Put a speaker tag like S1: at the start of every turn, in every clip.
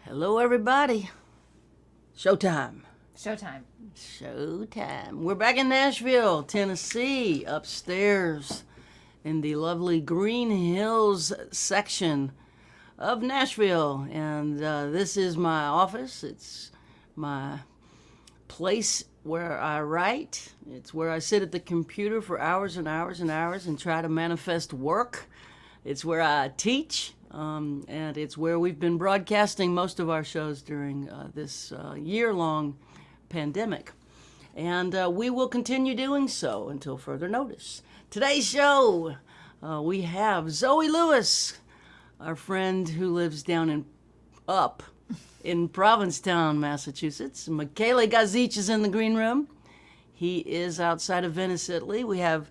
S1: Hello, everybody. Showtime.
S2: Showtime.
S1: We're back in Nashville, Tennessee, upstairs in the lovely Green Hills section of Nashville. And this is my office. It's my place where I write. It's where I sit at the computer for hours and hours and hours and try to manifest work. It's where I teach. And it's where we've been broadcasting most of our shows during this year-long pandemic. And we will continue doing so until further notice. Today's show, we have Zoe Lewis, our friend who lives down in Provincetown, Massachusetts. Michele Gauthier is in the green room. He is outside of Venice, Italy. We have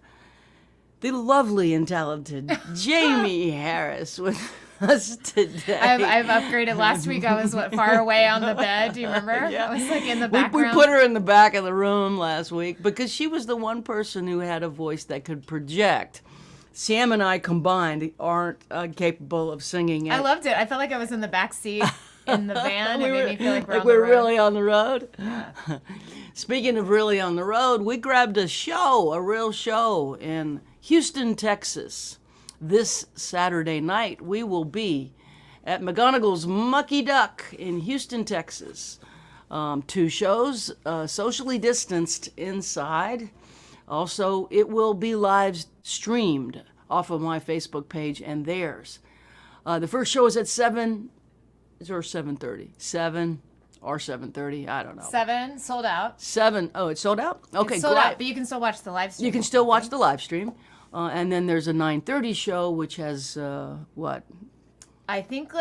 S1: the lovely and talented Jaimee Harris with us today.
S2: I've upgraded. Last week I was far away on the bed. Do you remember?
S1: Yeah.
S2: I was in the background.
S1: We put her in the back of the room last week because she was the one person who had a voice that could project. Sam and I combined aren't capable of singing it.
S2: I loved it. I felt like I was in the back seat in the van. It made me feel like
S1: we're
S2: on the road.
S1: really on the road.
S2: Yeah.
S1: Speaking of really on the road, we grabbed a real show in Houston, Texas. This Saturday night, we will be at McGonagall's Mucky Duck in Houston, Texas. 2 shows, socially distanced inside. Also, it will be live streamed off of my Facebook page and theirs. The first show is at 7 or 7:30. 7 or 7:30, I don't know.
S2: 7 sold out.
S1: 7. Oh, it's sold out? Okay,
S2: It's sold
S1: great.
S2: out, but you can still watch the live stream.
S1: You can still watch the live stream. And then there's a 9:30 show, which has, what?
S2: I think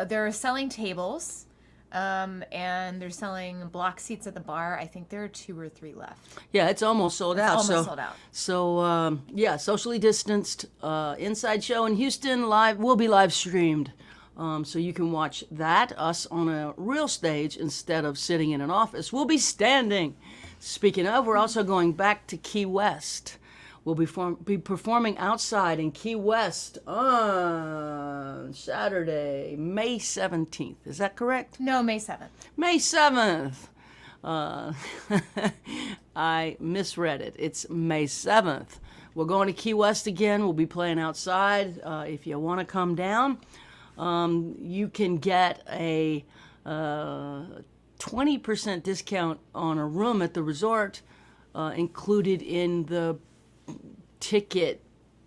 S2: they're selling tables, and they're selling block seats at the bar. I think there are 2 or 3 left.
S1: Yeah, it's almost sold out.
S2: Almost sold out.
S1: So, yeah, socially distanced inside show in Houston will be live streamed. So you can watch that, us on a real stage instead of sitting in an office. We'll be standing. Speaking of, we're also going back to Key West. We'll be performing outside in Key West on Saturday, May 17th. Is that correct?
S2: No, May 7th.
S1: May 7th. I misread it. It's May 7th. We're going to Key West again. We'll be playing outside. If you want to come down, you can get a 20% discount on a room at the resort, included in the ticket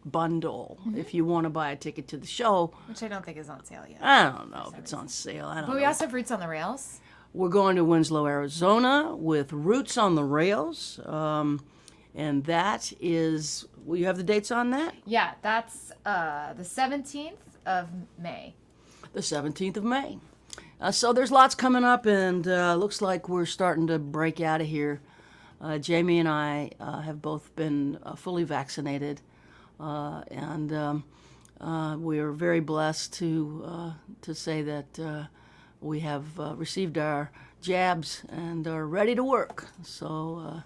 S1: bundle, if you want to buy a ticket to the show.
S2: Which I don't think is on sale yet.
S1: I don't know if it's on sale. I don't know.
S2: But we also have Roots on the Rails.
S1: We're going to Winslow, Arizona with Roots on the Rails. And that is, will you have the dates on that?
S2: Yeah, that's the 17th of May.
S1: The 17th of May. So there's lots coming up, and looks like we're starting to break out of here. Jaimee and I have both been fully vaccinated, and we are very blessed to say that we have received our jabs and are ready to work. So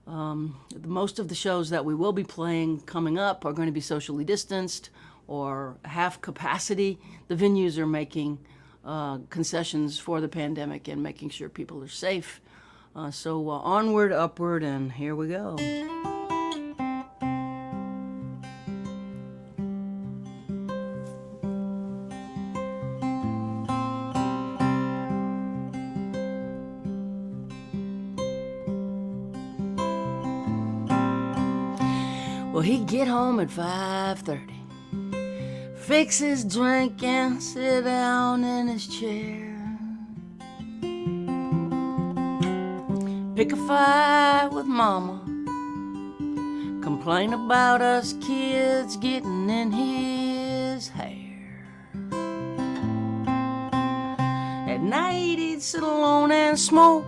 S1: most of the shows that we will be playing coming up are going to be socially distanced or half capacity. The venues are making concessions for the pandemic and making sure people are safe. So onward, upward, and here we go. Well, he'd get home at 5:30, fix his drink and sit down in his chair. Pick a fight with mama, complain about us kids getting in his hair. At night he'd sit alone and smoke.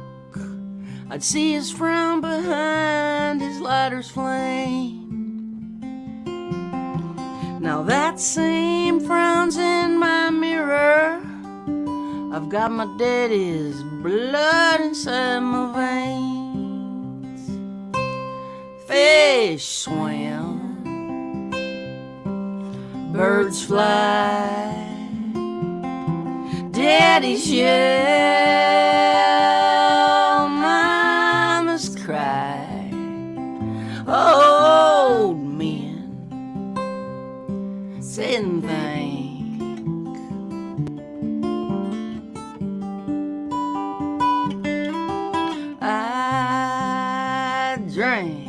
S1: I'd see his frown behind his lighter's flame. Now that same frown's in my mirror. I've got my daddy's blood inside my veins. Fish swim, birds fly, Daddy's yell, mama's cry. Old men sit and think. I drank.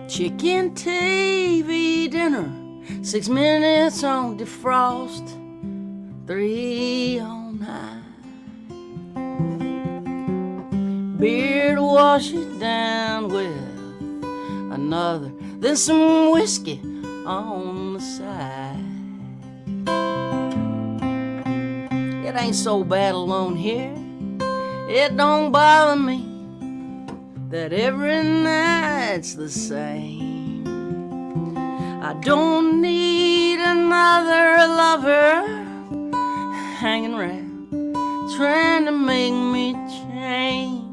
S1: Chicken TV dinner, 6 minutes on defrost, 3 on high. Beer to wash it down with another, then some whiskey on the side. It ain't so bad alone here, it don't bother me that every night's the same. I don't need another lover hanging around trying to make me change.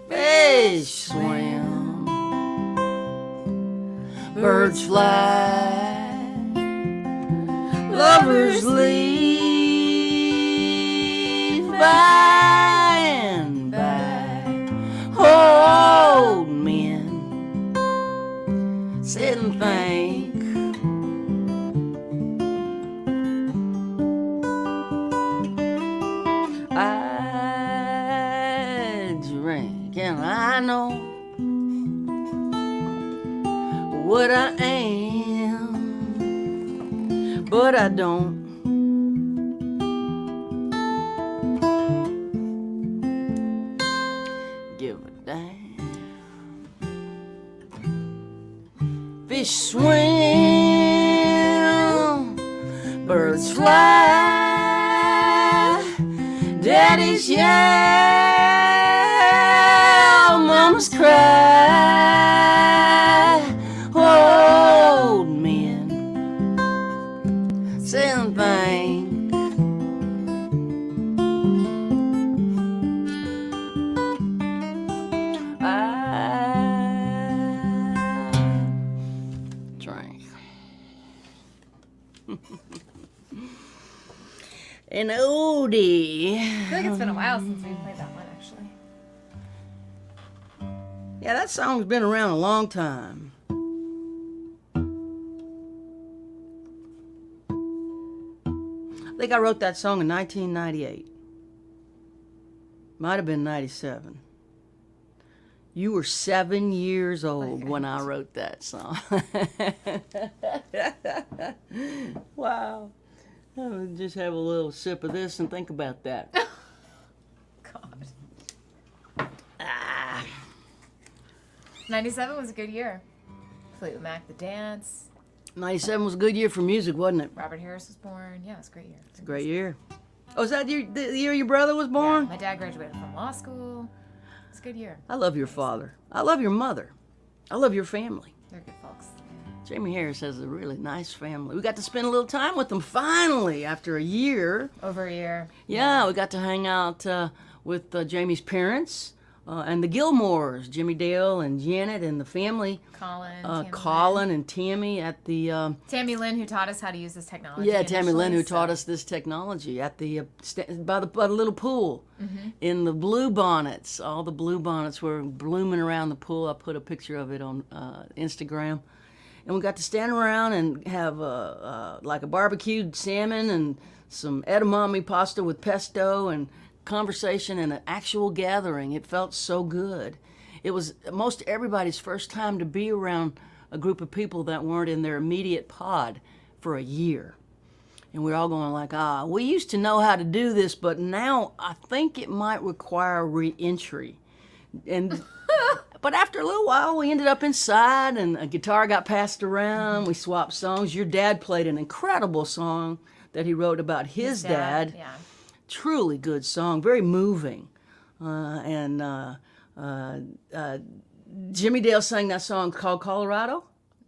S1: Fish swim, birds fly, lovers leave by and by. Old men sit and think. I drink and I know what I am, but I don't. Give a damn. Fish swim, birds fly, daddy's yell, mama's cry. Old men sit and think. An oldie.
S2: I feel like it's been a while since we played that one, actually.
S1: Yeah, that song's been around a long time. I think I wrote that song in 1998. Might have been 97. You were 7 years old when I wrote that song. Wow. I would just have a little sip of this and think about that.
S2: God.
S1: Ah.
S2: 97 was a good year. Fleetwood Mac, The Dance.
S1: 97 was a good year for music, wasn't it?
S2: Robert Harris was born. Yeah, it was a great year.
S1: It's a great year. Oh, is that the year your brother was born?
S2: Yeah, my dad graduated from law school. It's a good year.
S1: I love your father. I love your mother. I love your family.
S2: They're good folks.
S1: Jaimee Harris has a really nice family. We got to spend a little time with them finally after a year.
S2: Over a year.
S1: Yeah, we got to hang out with Jamie's parents and the Gilmores, Jimmy Dale and Janet and the family.
S2: Colin,
S1: And Tammy at the...
S2: Tammy Lynn, who taught us how to use this technology.
S1: Yeah, Tammy Lynn, who
S2: initially,
S1: taught us this technology at the by the little pool in the blue bonnets. All the blue bonnets were blooming around the pool. I put a picture of it on Instagram. And we got to stand around and have like a barbecued salmon and some edamame pasta with pesto and conversation and an actual gathering. It felt so good. It was most everybody's first time to be around a group of people that weren't in their immediate pod for a year. And we're all going like, we used to know how to do this, but now I think it might require re-entry. And... But after a little while, we ended up inside, and a guitar got passed around. We swapped songs. Your dad played an incredible song that he wrote about his dad.
S2: Yeah.
S1: Truly good song, very moving. Jimmy Dale sang that song called Colorado.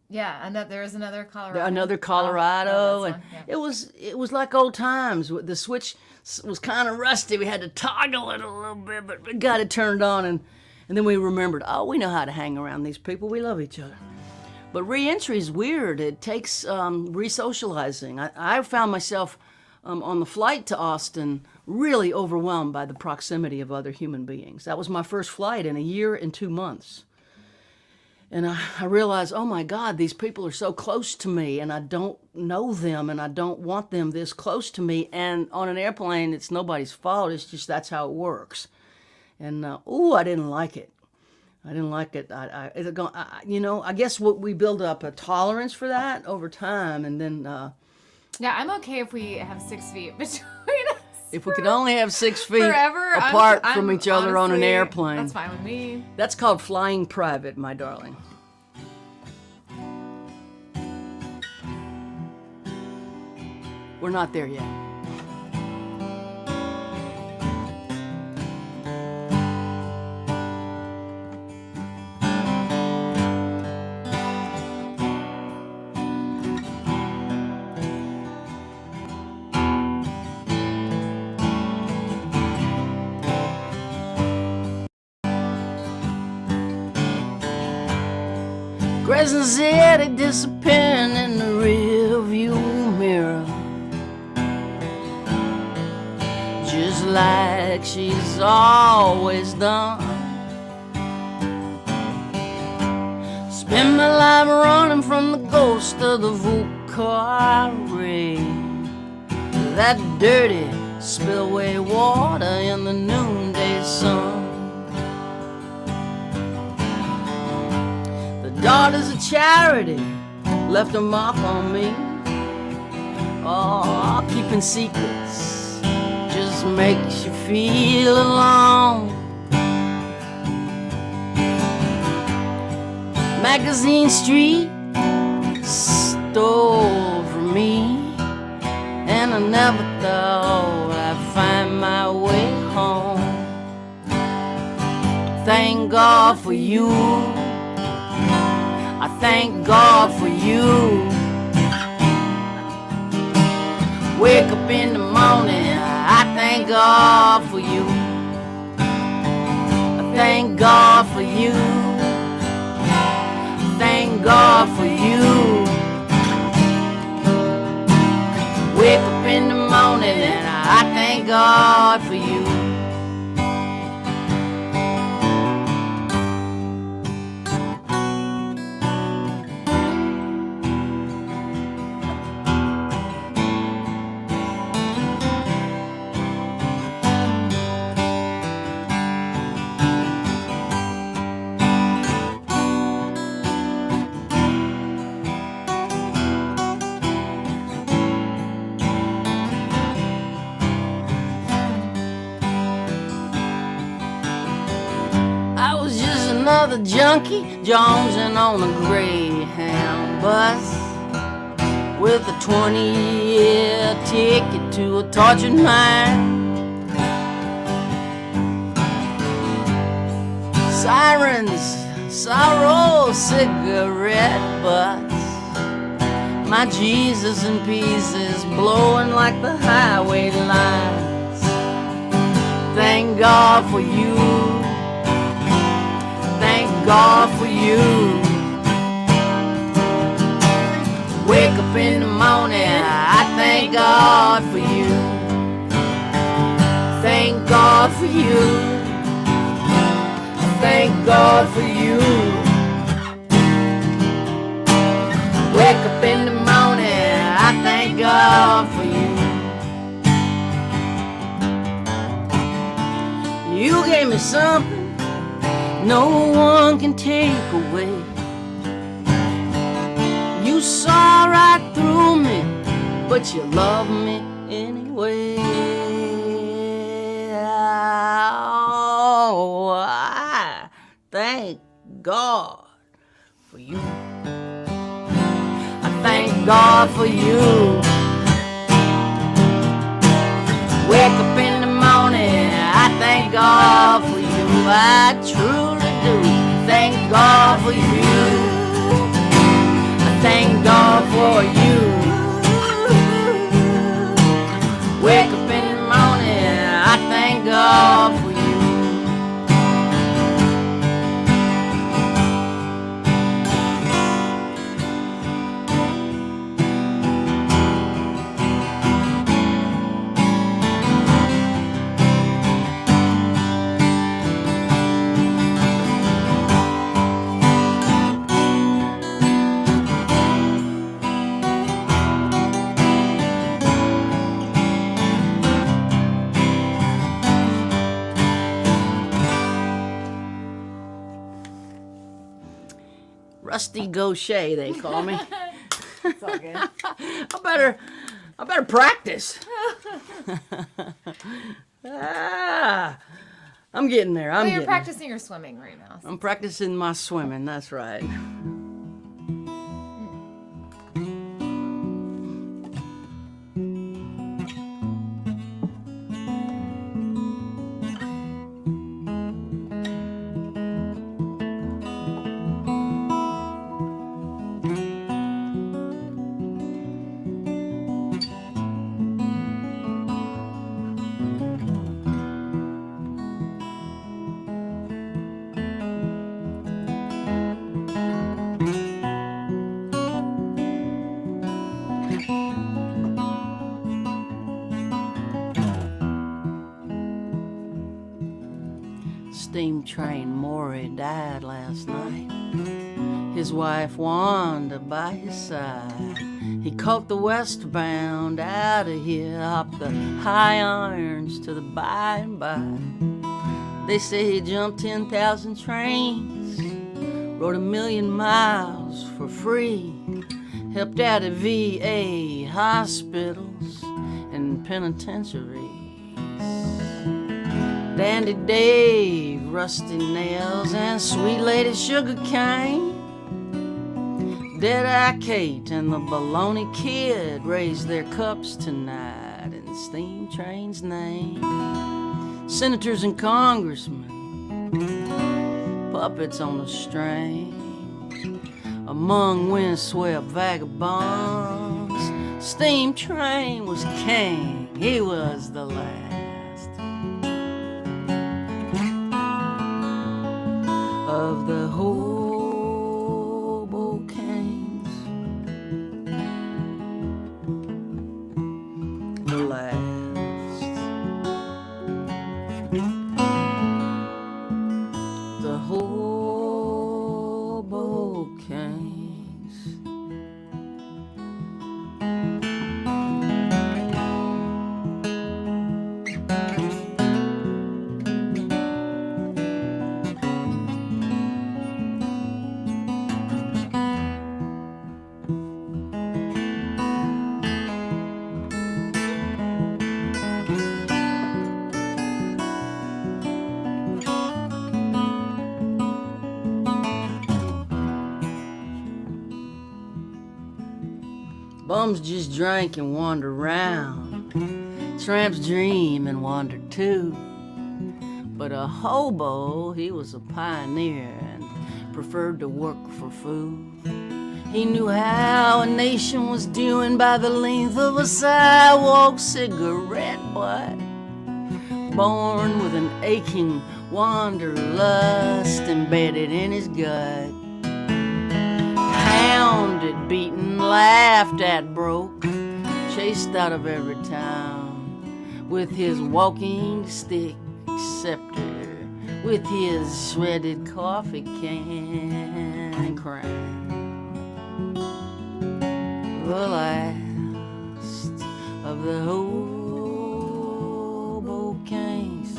S2: Yeah, and there was another Colorado.
S1: Another
S2: Oh,
S1: Colorado,
S2: that
S1: and
S2: song, yeah.
S1: it was like old times. The switch was kind of rusty. We had to toggle it a little bit, but we got it turned on, and then we remembered, oh, we know how to hang around these people. We love each other. But re-entry is weird. It takes re-socializing. I found myself on the flight to Austin really overwhelmed by the proximity of other human beings. That was my first flight in a year and 2 months. And I realized, oh my God, these people are so close to me, and I don't know them, and I don't want them this close to me. And on an airplane, it's nobody's fault. It's just that's how it works. And I didn't like it. I didn't like it. I guess what we build up a tolerance for that over time, and then
S2: Yeah, I'm okay if we have 6 feet between us.
S1: if we could only have 6 feet
S2: Forever,
S1: apart
S2: I'm
S1: from each other on an
S2: honestly,
S1: airplane.
S2: That's fine with me.
S1: That's called flying private, my darling. We're not there yet. Crescent City disappearing in the rearview mirror, just like she's always done. Spend my life running from the ghost of the Vacauthier, that dirty spillway water in the noonday sun. Daughters of Charity left a mark on me. Oh, keeping secrets just makes you feel alone. Magazine Street stole from me, and I never thought I'd find my way home. Thank God for you. I thank God for you. Wake up in the morning, I thank God for you. I thank God for you. I thank God for you. Wake up in the morning and I thank God for you. Another junkie jonesing on a Greyhound bus with a 20-year ticket to a tortured mind. Sirens, sorrow, cigarette butts, my Jesus in pieces blowing like the highway lines. Thank God for you. Thank God for you. Wake up in the morning, I thank God for you. Thank God for you. Thank God for you. Wake up in the morning, I thank God for you. You gave me something no one can take away. You saw right through me, but you love me anyway. Oh, I thank God for you. I thank God for you. Wake up in the morning, I thank God for you. I truly do thank God for you. Rusty Gaucher, they call me.
S2: It's all good.
S1: I better practice. I'm getting there.
S2: You're practicing your swimming right now.
S1: I'm practicing my swimming. That's right. Steam train Maury died last night. His wife Wanda by his side. He caught the westbound out of here, hopped the high irons to the by and by. They say he jumped 10,000 trains, rode 1,000,000 miles for free, helped out at VA hospitals and penitentiaries. Dandy Dave, Rusty Nails, and Sweet Lady Sugar Cane. Dead-Eye Kate and the Baloney Kid raised their cups tonight in Steam Train's name. Senators and congressmen, puppets on a string. Among windswept vagabonds, Steam Train was king, he was the last. Of the hobo kings, the last, the hobo kings. Bums just drank and wandered around. Tramps dream and wander too. But a hobo, he was a pioneer and preferred to work for food. He knew how a nation was doing by the length of a sidewalk cigarette butt. Born with an aching wanderlust embedded in his gut. Pounded, beaten, laughed at, broke, chased out of every town with his walking stick scepter, with his shredded coffee can and crown. The last of the hobo kings.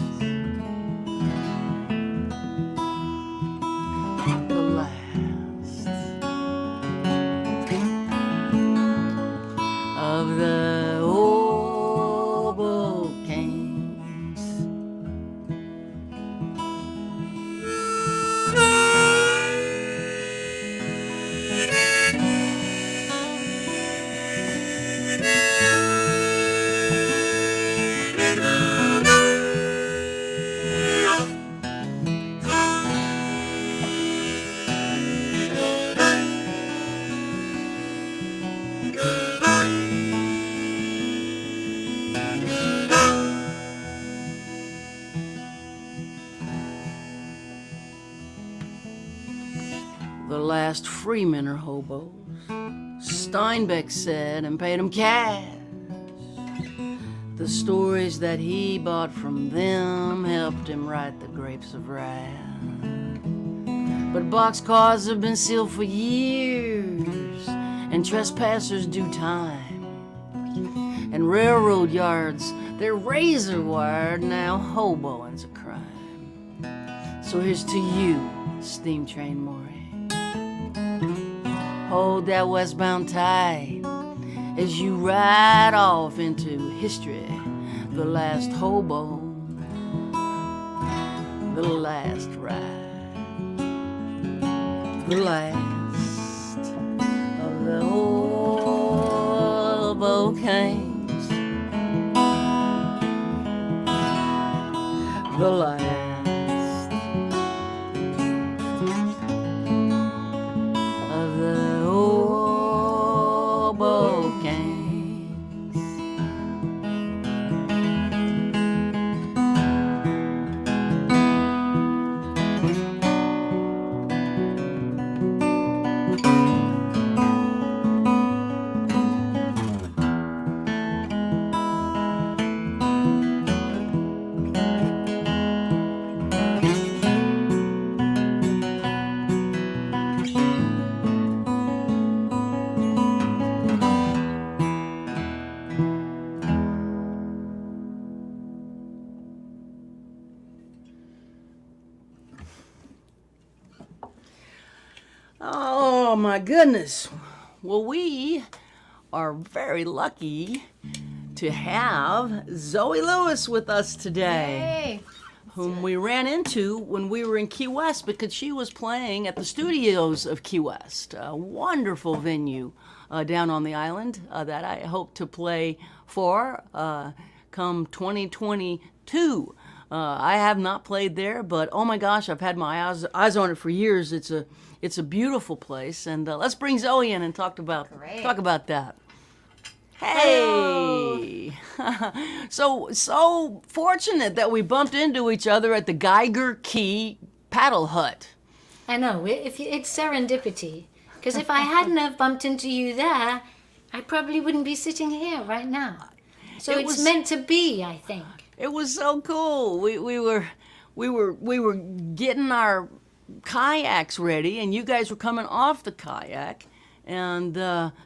S1: The last of the hobo kings. The last freemen are hobos, Steinbeck said, and paid him cash. The stories that he bought from them helped him write The Grapes of Wrath. But boxcars have been sealed for years, and trespassers do time. And railroad yards, they're razor wired, now hoboing's a crime. So here's to you, Steam Train Maury. hold that westbound tide as you ride off into history. The last hobo, the last ride, the last of the hobo kings, the last of the hobo kings. Oh my goodness. Well, we are very lucky to have Zoe Lewis with us today,
S2: Yay.
S1: whom we ran into when we were in Key West because she was playing at the studios of Key West, a wonderful venue down on the island that I hope to play for come 2022. I have not played there, but oh my gosh, I've had my eyes on it for years. It's a beautiful place, and let's bring Zoe in and talk about that. Hey, so fortunate that we bumped into each other at the Geiger Key Paddle Hut.
S3: I know, it's serendipity. Because if I hadn't have bumped into you there, I probably wouldn't be sitting here right now. So it's meant to be, I think.
S1: It was so cool. We were getting our kayaks ready, and you guys were coming off the kayak, and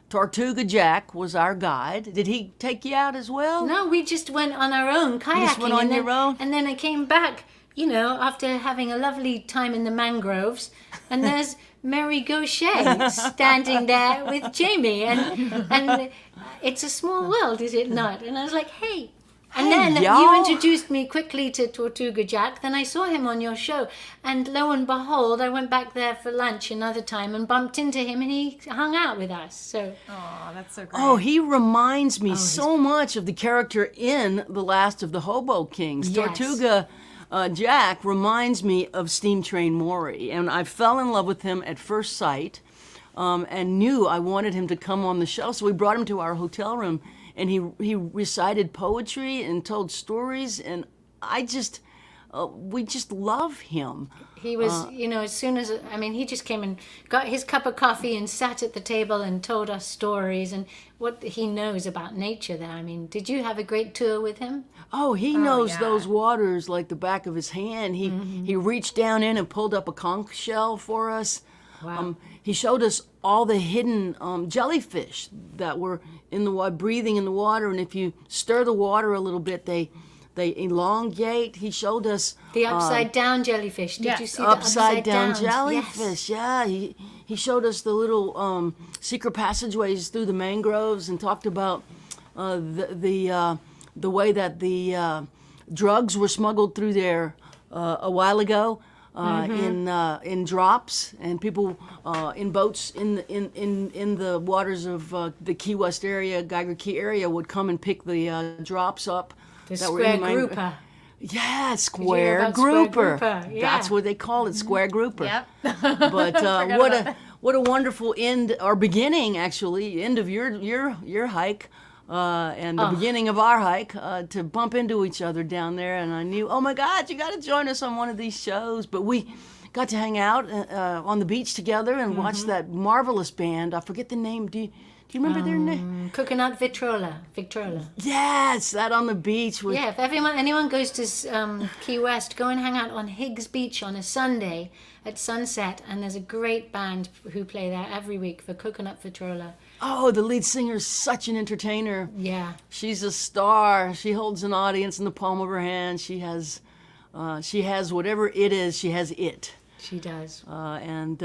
S1: Tortuga Jack was our guide. Did he take you out as well?
S3: No, we just went on our own kayaking.
S1: You just went on your own?
S3: And then I came back, after having a lovely time in the mangroves, and there's Mary Gauthier standing there with Jaimee, and it's a small world, is it not? And I was like, hey. And then
S1: y'all.
S3: You introduced me quickly to Tortuga Jack. Then I saw him on your show. And lo and behold, I went back there for lunch another time and bumped into him, and he hung out with us. So,
S2: Oh, that's so great.
S1: Oh, he reminds me so much of the character in The Last of the Hobo Kings.
S3: Yes.
S1: Tortuga Jack reminds me of Steam Train Maury, and I fell in love with him at first sight and knew I wanted him to come on the show. So we brought him to our hotel room, and he recited poetry and told stories, and we just love him.
S3: he was, as soon as, he just came and got his cup of coffee and sat at the table and told us stories and what he knows about nature there. Did you have a great tour with him?
S1: Oh, he knows
S2: yeah.
S1: those waters like the back of his hand. He reached down in and pulled up a conch shell for us.
S3: Wow.
S1: He showed us all the hidden jellyfish that were in the water, breathing in the water, and if you stir the water a little bit, they elongate. He showed us
S3: The upside down jellyfish. Did
S2: yes.
S3: you see the
S1: upside down
S3: downs?
S1: jellyfish.
S3: Yes.
S1: Yeah, he showed us the little secret passageways through the mangroves and talked about the way that the drugs were smuggled through there a while ago. In drops, and people in boats in the waters of the Key West area, Geiger Key area, would come and pick the drops up.
S3: The
S1: that were in
S3: square grouper.
S1: Yeah, square
S3: about
S1: grouper.
S3: square grouper? Yeah.
S1: That's what they call it, square grouper.
S2: Yep.
S1: But what a wonderful end or beginning, actually, end of your hike. And the beginning of our hike, to bump into each other down there, and I knew, oh my God, you got to join us on one of these shows. But we got to hang out on the beach together and watch that marvelous band. I forget the name. Do you remember their name?
S3: Coconut Victrola.
S1: Yes, that on the beach.
S3: Yeah, if anyone goes to Key West, go and hang out on Higgs Beach on a Sunday at sunset, and there's a great band who play there every week for Coconut Victrola.
S1: Oh, the lead singer's such an entertainer.
S3: Yeah.
S1: She's a star. She holds an audience in the palm of her hand. She has whatever it is. She has it.
S3: She does.
S1: And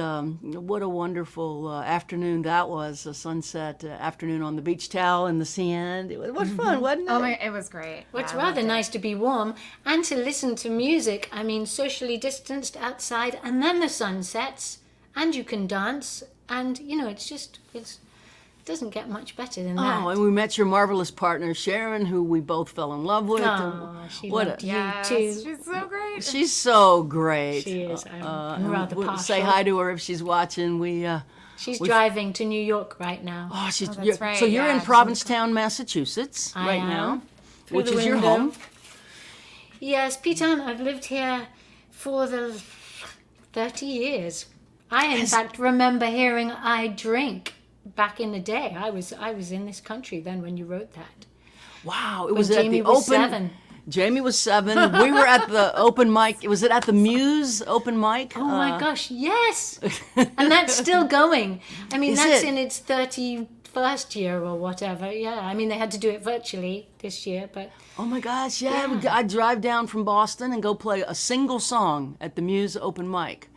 S1: what a wonderful afternoon that was, a sunset afternoon on the beach towel in the sand. It was fun, wasn't it?
S2: Oh my, it was great.
S3: Well, it's
S2: Yeah, I
S3: rather
S2: loved it.
S3: nice to be warm and to listen to music. I mean, socially distanced outside, and then the sun sets, and you can dance, and it doesn't get much better than that.
S1: Oh, and we met your marvelous partner, Sharon, who we both fell in love with.
S3: Oh, she
S1: What
S3: loved
S1: a-
S3: you
S2: Yes,
S3: too.
S2: she's so great.
S1: She's so great.
S3: She is. I'm
S1: and
S3: rather
S1: we'll
S3: partial.
S1: say hi to her if she's watching.
S3: She's driving to New York right now.
S1: Oh, she's.
S2: that's
S1: you're-
S2: right,
S1: So you're
S2: yeah,
S1: in
S2: she's-
S1: Provincetown, Massachusetts,
S3: I
S1: right
S3: am.
S1: now,
S3: Through
S1: which
S3: the
S1: is your
S3: window.
S1: home.
S3: Yes, Peter, I've lived here for the 30 years. I, in fact, remember hearing I Drink back in the day. I was in this country then when you wrote that.
S1: Wow, it
S3: When
S1: was at
S3: Jaimee
S1: the
S3: was
S1: open.
S3: 7.
S1: Jaimee was 7. We were at the open mic. Was it at the Muse open mic?
S3: Oh my gosh, yes! And that's still going. I mean,
S1: Is
S3: that's
S1: it?
S3: in its 31st year or whatever. Yeah, I mean, they had to do it virtually this year, but
S1: Oh my gosh, yeah.
S3: Yeah.
S1: I'd drive down from Boston and go play a single song at the Muse open mic.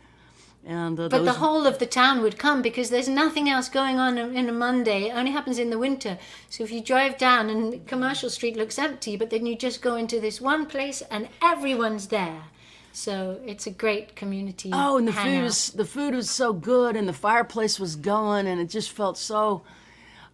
S1: And
S3: But
S1: those,
S3: the whole of the town would come because there's nothing else going on in a Monday. It only happens in the winter. So if you drive down and Commercial Street looks empty, but then you just go into this one place and everyone's there. So it's a great community.
S1: oh, and
S3: hangout.
S1: the food was so good, and the fireplace was going, and it just felt so.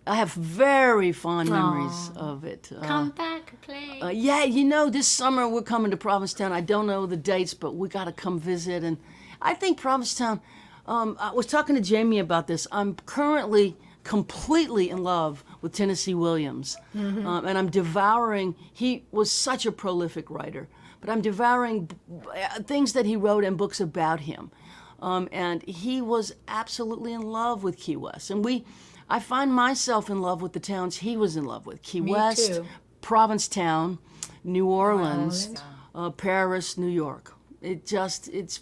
S1: I have very fond memories of it.
S3: Come back and play.
S1: Yeah, this summer we're coming to Provincetown. I don't know the dates, but we got to come visit. And I think Provincetown, I was talking to Jaimee about this. I'm currently completely in love with Tennessee Williams. And I'm devouring, he was such a prolific writer, but I'm devouring things that he wrote and books about him. And he was absolutely in love with Key West. And I find myself in love with the towns he was in love with. Key West,
S3: too.
S1: Provincetown, New Orleans, Paris, New York. It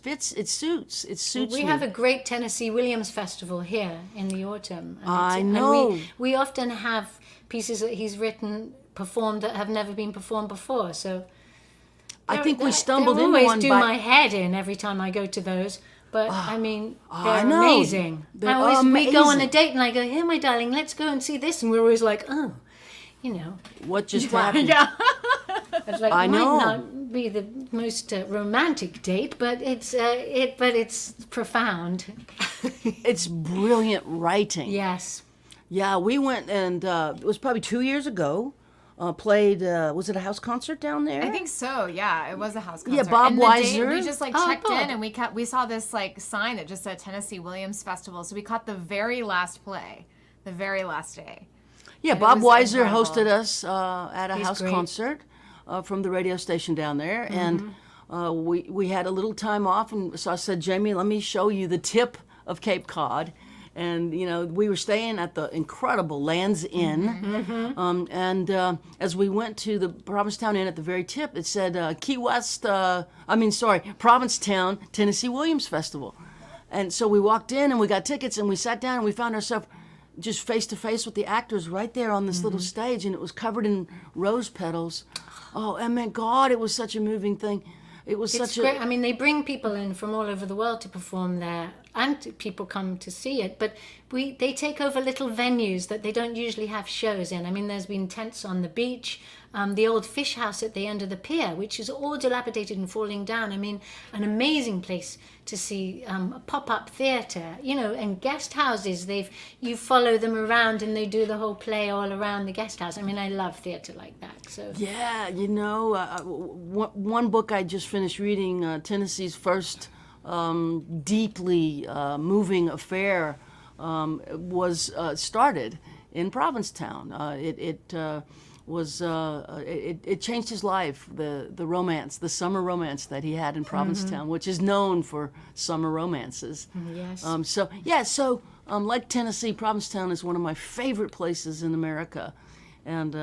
S1: fits, it suits
S3: We
S1: me.
S3: have a great Tennessee Williams festival here in the autumn. And
S1: I
S3: and
S1: know.
S3: we often have pieces that he's written, performed that have never been performed before. So
S1: I think we
S3: they
S1: stumbled into
S3: always
S1: one
S3: do
S1: by...
S3: my head in every time I go to those. But I mean, they're
S1: I know.
S3: amazing.
S1: They're
S3: We go on a
S1: amazing.
S3: date and I go, "Here, my darling, let's go and see this," and we're always like, "Oh,
S1: What just happened?
S2: Yeah.
S3: it's like
S1: I
S3: it
S1: know.
S3: might not be the most romantic date, but it's profound."
S1: It's brilliant writing.
S3: Yes.
S1: Yeah, we went and it was probably 2 years ago. Played, was it a house concert down there?
S2: I think so. Yeah, it was a house concert.
S1: Yeah, Bob
S2: And the day-
S1: Weiser.
S2: we just
S3: Oh,
S2: checked
S3: Bob.
S2: in and we saw this sign that just said Tennessee Williams Festival. So we caught the very last play, the very last day.
S1: Yeah,
S2: And it
S1: Bob
S2: was
S1: Weiser
S2: incredible.
S1: hosted us at a
S3: He's
S1: house
S3: great.
S1: concert from the radio station down there, and we had a little time off, and so I said, Jaimee, let me show you the tip of Cape Cod. And we were staying at the incredible Land's Inn, and as we went to the Provincetown Inn at the very tip, it said Provincetown Tennessee Williams Festival. And so we walked in and we got tickets and we sat down and we found ourselves just face to face with the actors right there on this little stage, and it was covered in rose petals. Oh, and man, God, it was such a moving thing. It was
S3: It's
S1: such
S3: great.
S1: a
S3: I mean, they bring people in from all over the world to perform there, and people come to see it. But they take over little venues that they don't usually have shows in. I mean, there's been tents on the beach, the old fish house at the end of the pier, which is all dilapidated and falling down. I mean, an amazing place to see a pop-up theatre, and guest houses. You follow them around and they do the whole play all around the guest house. I mean, I love theatre like that. So
S1: yeah, one book I just finished reading, Tennessee's first deeply moving affair was started in Provincetown. It changed his life. The romance, the summer romance that he had in Provincetown, which is known for summer romances.
S3: yes.
S1: So like Tennessee, Provincetown is one of my favorite places in America, and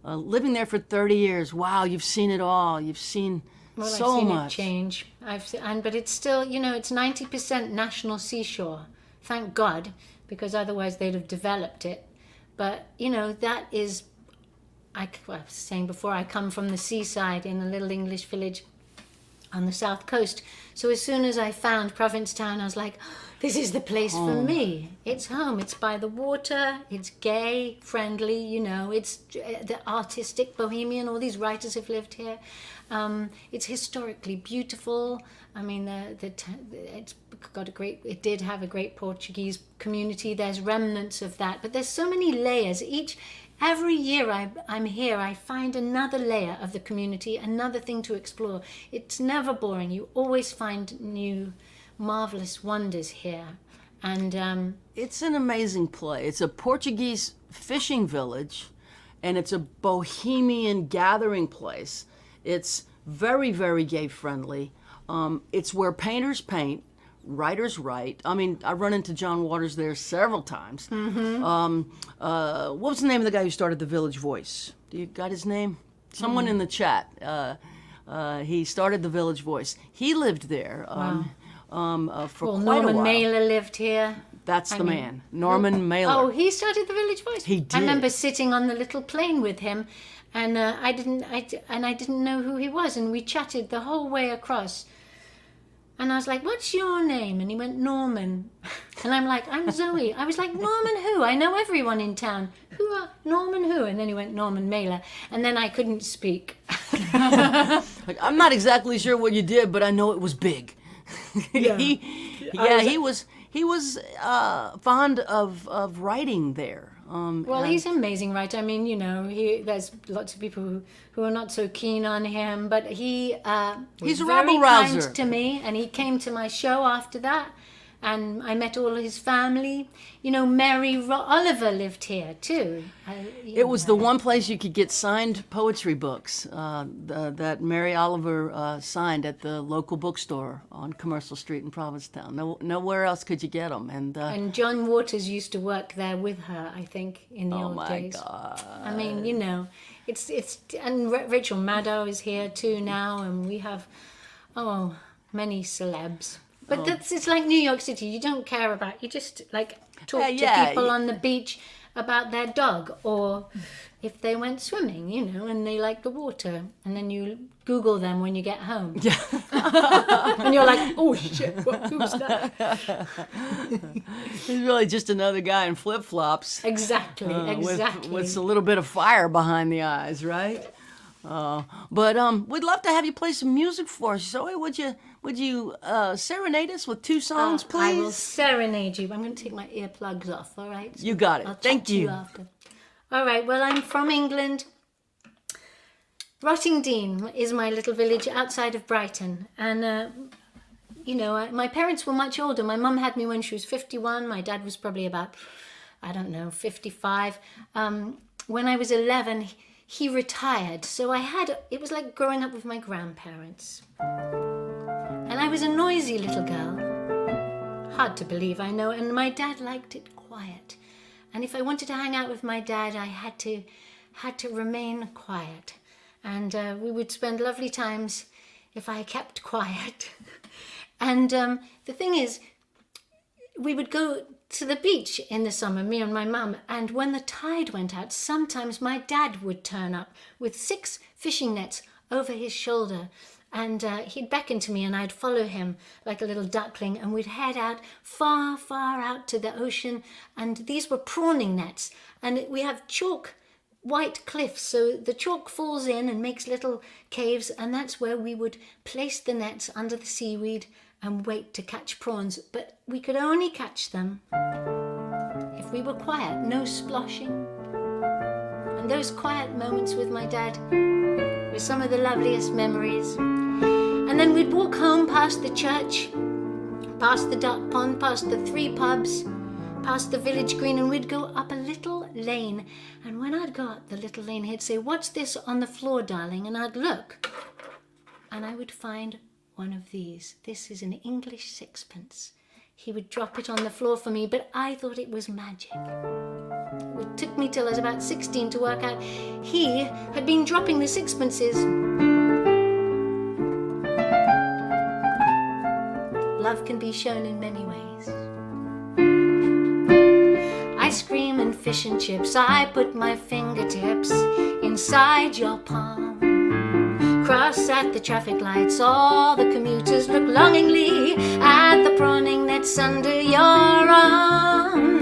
S1: living there for 30 years. Wow, you've seen it all. You've seen
S3: Well,
S1: so
S3: I've seen
S1: much.
S3: it change. But it's still, it's 90% national seashore. Thank God, because otherwise they'd have developed it. But that is, I was saying before, I come from the seaside in a little English village on the south coast. So as soon as I found Provincetown, I was like, this is the place for me. It's home. It's by the water. It's gay, friendly, you know. It's the artistic, bohemian. All these writers have lived here. It's historically beautiful. I mean, it's got it did have a great Portuguese community. There's remnants of that. But there's so many layers. Every year I'm here, I find another layer of the community, another thing to explore. It's never boring. You always find new, marvelous wonders here. And
S1: it's an amazing place. It's a Portuguese fishing village, and it's a bohemian gathering place. It's very, very gay friendly. It's where painters paint, writers write. I mean, I run into John Waters there several times. What was the name of the guy who started the Village Voice? Do you got his name? Someone in the chat. He started the Village Voice. He lived there for quite
S3: Norman
S1: a while.
S3: Mailer lived here.
S1: That's the man, Norman Mailer.
S3: Oh, he started the Village Voice.
S1: He did.
S3: I remember sitting on the little plane with him, and I didn't know who he was, and we chatted the whole way across. And I was like, "What's your name?" And he went, "Norman." And I'm like, "I'm Zoe." I was like, "Norman who? I know everyone in town. Who are Norman who?" And then he went, "Norman Mailer." And then I couldn't speak.
S1: Like, I'm not exactly sure what you did, but I know it was big.
S3: Yeah.
S1: He was fond of writing there.
S3: Well, he's an amazing writer. I mean, you know, there's lots of people who are not so keen on him, but he was
S1: he's a
S3: very
S1: rabble-rouser.
S3: kind to me, and he came to my show after that, and I met all his family. You know, Mary Oliver lived here too.
S1: It was the one place you could get signed poetry books that Mary Oliver signed at the local bookstore on Commercial Street in Provincetown. Nowhere else could you get them.
S3: And John Waters used to work there with her, I think, in the old days.
S1: Oh my God!
S3: I mean, you know, it's and Rachel Maddow is here too now, and we have many celebs. But it's like New York City. You don't care about. You just like talk to people on the beach about their dog, or if they went swimming, you know, and they like the water, and then you Google them when you get home. Yeah. And you're like, "Oh shit, who's that?"
S1: He's really just another guy in flip-flops.
S3: Exactly.
S1: With a little bit of fire behind the eyes, right? But we'd love to have you play some music for us. Zoe, would you serenade us with 2 songs, please?
S3: I will serenade you. I'm going to take my earplugs off, all right?
S1: You got it.
S3: I'll chat
S1: Thank
S3: to
S1: you.
S3: After. All right, well, I'm from England. Rottingdean is my little village outside of Brighton. And, you know, my parents were much older. My mum had me when she was 51. My dad was probably about, 55. When I was 11, he retired. So it was like growing up with my grandparents. And I was a noisy little girl. Hard to believe, I know. And my dad liked it quiet. And if I wanted to hang out with my dad, I had to remain quiet. And we would spend lovely times if I kept quiet. And the thing is, we would go to the beach in the summer, me and my mum, and when the tide went out, sometimes my dad would turn up with 6 fishing nets over his shoulder, and he'd beckon to me and I'd follow him like a little duckling, and we'd head out far, far out to the ocean, and these were prawning nets, and we have chalk white cliffs, so the chalk falls in and makes little caves, and that's where we would place the nets under the seaweed and wait to catch prawns, but we could only catch them if we were quiet, no sploshing. And those quiet moments with my dad were some of the loveliest memories. And then we'd walk home past the church, past the duck pond, past the 3 pubs, past the village green, and we'd go up a little lane. And when I'd go up the little lane, he'd say, "What's this on the floor, darling?" And I'd look, and I would find one of these. This is an English sixpence. He would drop it on the floor for me, but I thought it was magic. It took me till I was about 16 to work out he had been dropping the sixpences. Love can be shown in many ways. Ice cream and fish and chips, I put my fingertips inside your palm. cross at the traffic lights. All the commuters look longingly at the prawning nets under your arm,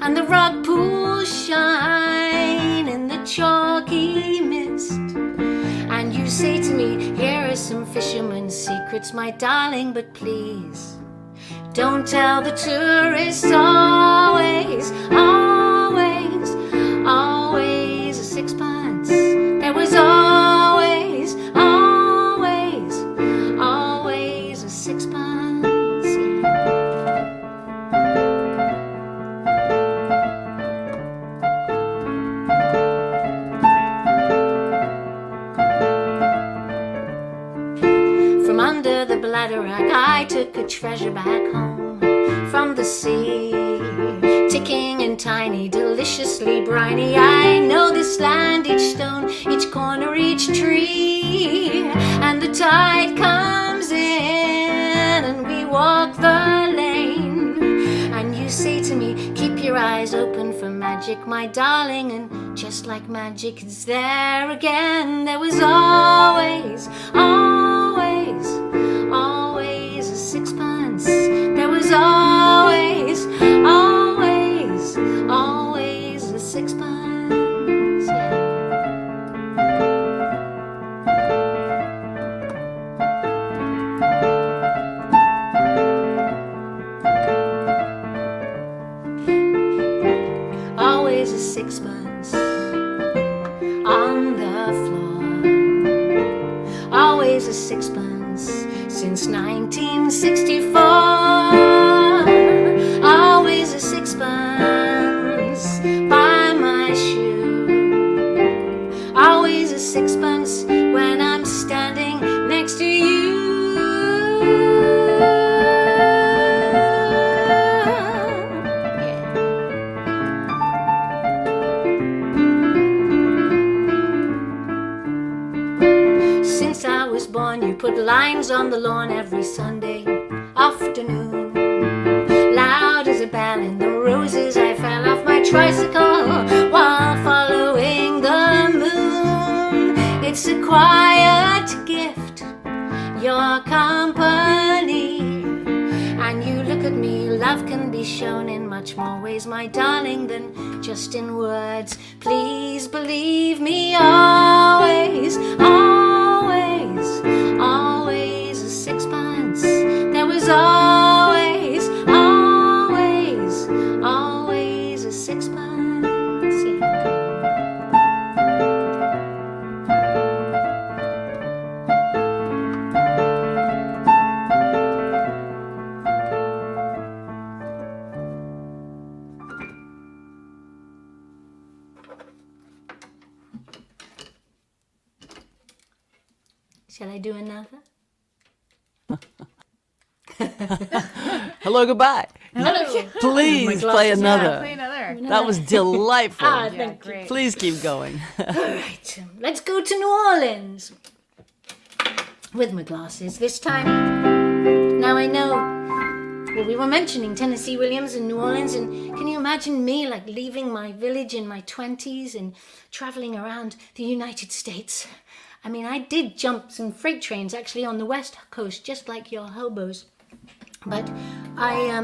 S3: and the rock pools shine in the chalky mist. And you say to me, here are some fisherman's secrets, my darling, but please don't tell the tourists. Always, always, always a sixpence. There was always, always, always a sixpence. From under the bladderwrack, I took a treasure back home from the sea, ticking and tiny, deliciously briny. I know this land, each stone, each corner, each tree. And the tide comes in and we walk the lane. And you say to me, keep your eyes open for magic, my darling. And just like magic, it's there again. There was always, always, always a sixpence. There was always, always, always a sixpence. Yeah. Always a sixpence on the floor. Always a sixpence since 1964. Always a sixpence by my shoe. Always a sixpence when I'm standing next to you. Since I was born, you put lines on the lawn every Sunday afternoon. Loud as a bell in the roses, I fell off my tricycle while following the moon. It's a quiet gift, your company. And you look at me, love can be shown in much more ways, my darling, than just in words. Please believe me, always, always, always a sixpence. There was always, always, always a sixpence. Yeah. Shall I do another?
S1: Hello, goodbye.
S2: Hello.
S1: Please play another.
S2: Play another.
S1: That was delightful.
S3: Ah,
S2: Yeah,
S3: thank you.
S2: great.
S1: Please keep going.
S3: All right, let's go to New Orleans. With my glasses this time. Now I know, well, we were mentioning Tennessee Williams and New Orleans, and can you imagine me like leaving my village in my 20s and traveling around the United States? I mean, I did jump some freight trains actually on the West Coast, just like your hobos. But I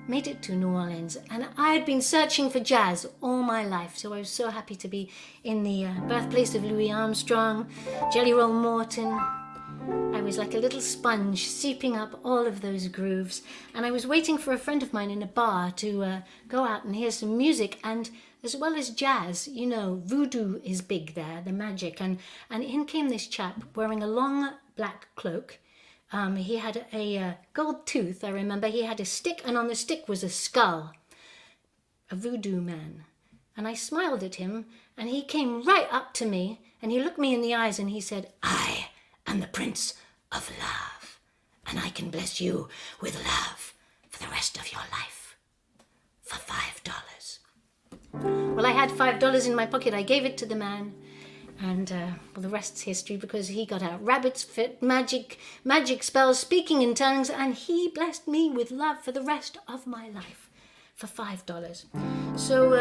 S3: made it to New Orleans, and I had been searching for jazz all my life, so I was so happy to be in the birthplace of Louis Armstrong, Jelly Roll Morton. I was like a little sponge seeping up all of those grooves, and I was waiting for a friend of mine in a bar to go out and hear some music, and as well as jazz, you know, voodoo is big there, the magic, and in came this chap wearing a long black cloak. He had a gold tooth, I remember. He had a stick, and on the stick was a skull, a voodoo man. And I smiled at him, and he came right up to me, and he looked me in the eyes, and he said, I am the Prince of Love, and I can bless you with love for the rest of your life for $5. Well, I had $5 in my pocket. I gave it to the man, and well, the rest's history, because he got out rabbits, fit, magic spells, speaking in tongues, and he blessed me with love for the rest of my life. for $5. So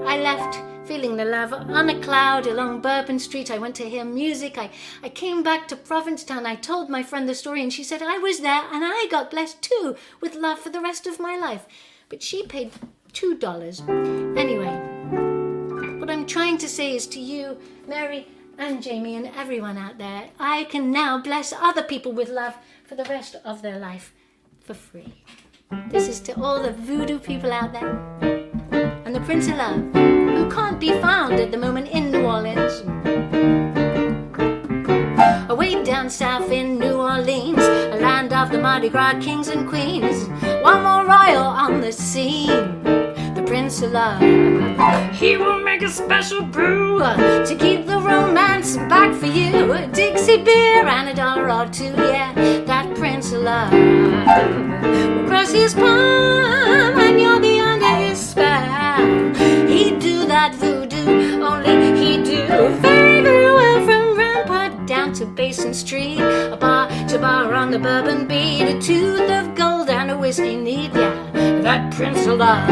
S3: I left feeling the love on a cloud along Bourbon Street. I went to hear music. I came back to Provincetown. I told my friend the story, and she said I was there and I got blessed too with love for the rest of my life. But she paid $2. Anyway, what I'm trying to say is to you, Mary and Jaimee and everyone out there, I can now bless other people with love for the rest of their life for free. This is to all the voodoo people out there and the Prince of Love, who can't be found at the moment in New Orleans. Away down south in New Orleans, a land of the Mardi Gras kings and queens, one more royal on the scene, the Prince of Love. He will make a special brew to keep the romance back for you. A Dixie beer and $1 or two, yeah, that Prince of Love will press his palm and you'll be under his spell. He'd do that voodoo, only he'd do very, very well from Rampart down to Basin Street, a bar to bar on the Bourbon Beat, a tooth of gold and a whiskey neat, yeah, that Prince of Love.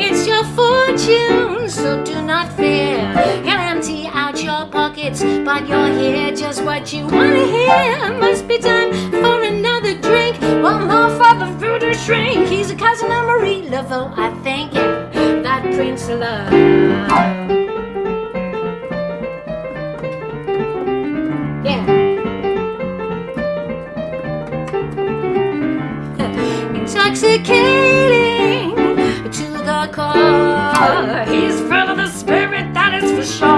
S3: It's your fortune, so do not fear. He'll empty out your pockets, but you'll hear just what you want to hear. Must be time for another drink, one more for the voodoo shrink. He's a cousin of Marie Laveau, I think, yeah, that Prince of Love. Intoxicating to the core, he's full of the spirit, that is for sure.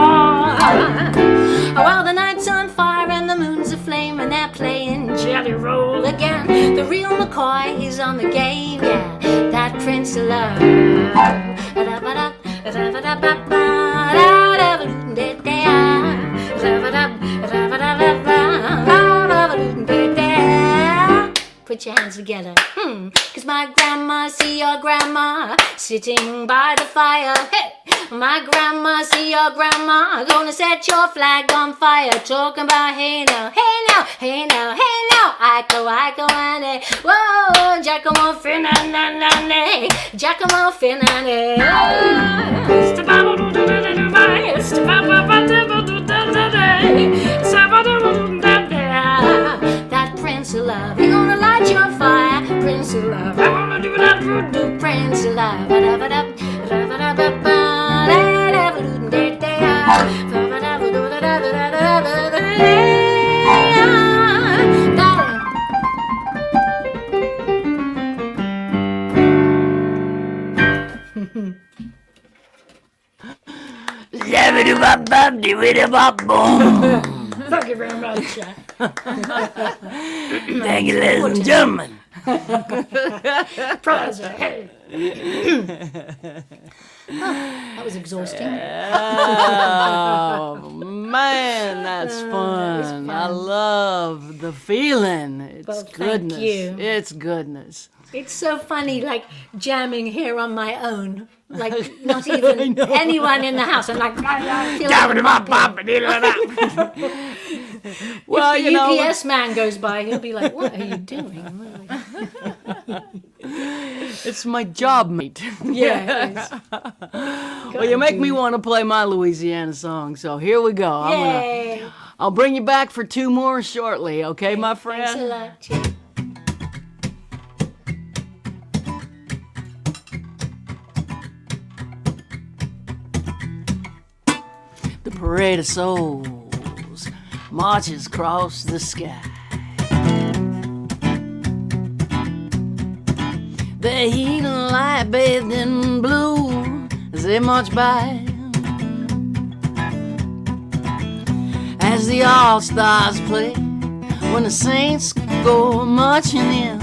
S3: While the night's on fire and the moon's aflame and they're playing Jelly Roll again, the real McCoy, he's on the game, yeah, that Prince of Love. Put your hands together, 'cause my grandma, see your grandma sitting by the fire. Hey, my grandma, see your grandma gonna set your flag on fire. Talking about hey now, hey now, hey now, hey now, Ico, Annie. Whoa, Giacomo Finane, Giacomo Finane. That Prince of Love, he gonna light your fire, Prince of Love. I wanna do that voodoo, Prince of Love. Thank you very much.
S1: Thank you, ladies and gentlemen.
S3: That was exhausting.
S1: Oh, man, that's fun. I love the feeling. It's
S3: Well, thank
S1: goodness.
S3: you.
S1: It's goodness.
S3: It's so funny, like jamming here on my own. Like not even anyone in the house. I'm like, I feel
S1: Well,
S3: if the
S1: you know,
S3: UPS man goes by, he'll be like, "What are you doing?"
S1: it's my job, mate.
S3: Yeah. It is.
S1: Well, you make me want to play my Louisiana song, so here we go.
S3: Yay!
S1: I'll bring you back for two more shortly, okay, my friend?
S3: Thanks a lot. Cheers.
S1: The parade of souls marches across the sky. The heat and light bathed in blue as they march by. As the all-stars play, when the saints go marching in,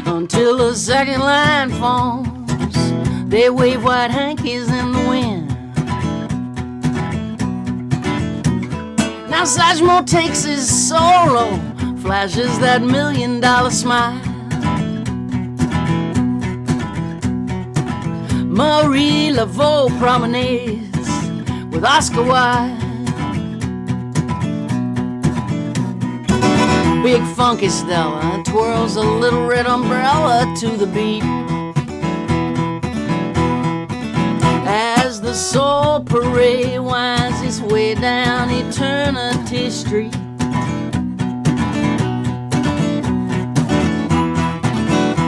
S1: until the second line forms, they wave white hankies in the wind. Now Sajmo takes his solo, flashes that $1 million smile. Marie Laveau promenades with Oscar Wilde. Big funky Stella twirls a little red umbrella to the beat. As the soul parade winds its way down Eternity Street.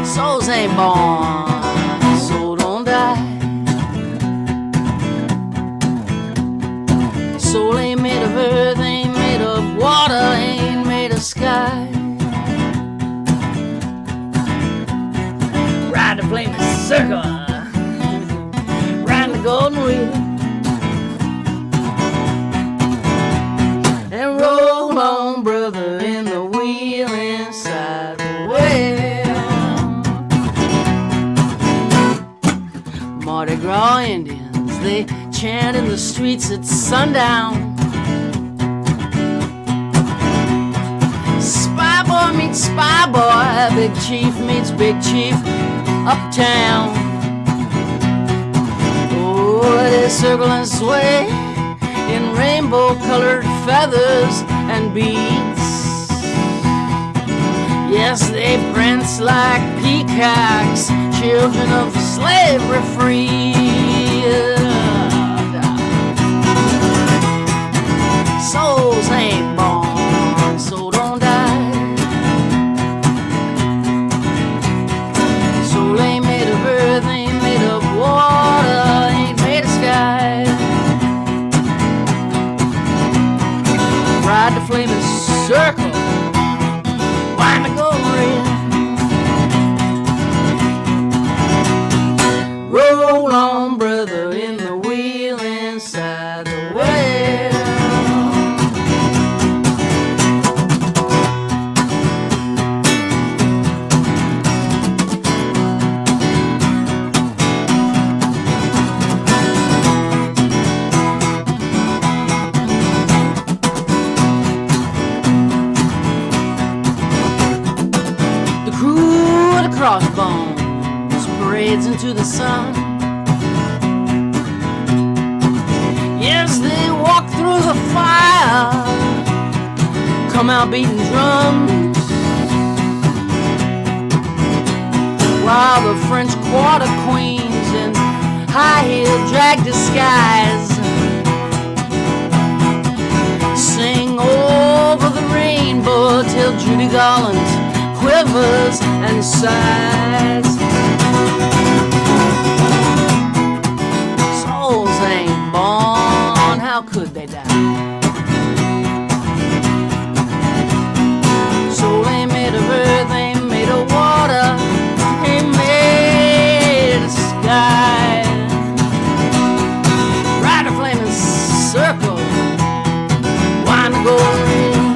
S1: Souls ain't born, soul don't die. Soul ain't made of earth, ain't made of water, ain't made of sky. Ride the flaming circle, ride the golden wheel, and roll on, brother, in the wheel inside the well. Mardi Gras Indians, they chant in the streets at sundown. Spy boy meets spy boy, big chief meets big chief uptown. Oh, they circle and sway in rainbow-colored feathers and beads. Yes, they prance like peacocks, children of slavery free. Souls ain't born, so don't die. Soul ain't made of earth, ain't made of water, ain't made of sky. Ride the flaming circle, wind the golden reel. Roll on, brother, in the wheel inside the well. Crossbones parades into the sun. Yes, they walk through the fire, come out beating drums, while the French quarter queens in high-heeled drag disguise sing over the rainbow till Judy Garland quivers and sighs. Souls ain't born, how could they die? Soul ain't made of earth, ain't made of water, ain't made of sky. Ride a flaming circle, wind the golden reel.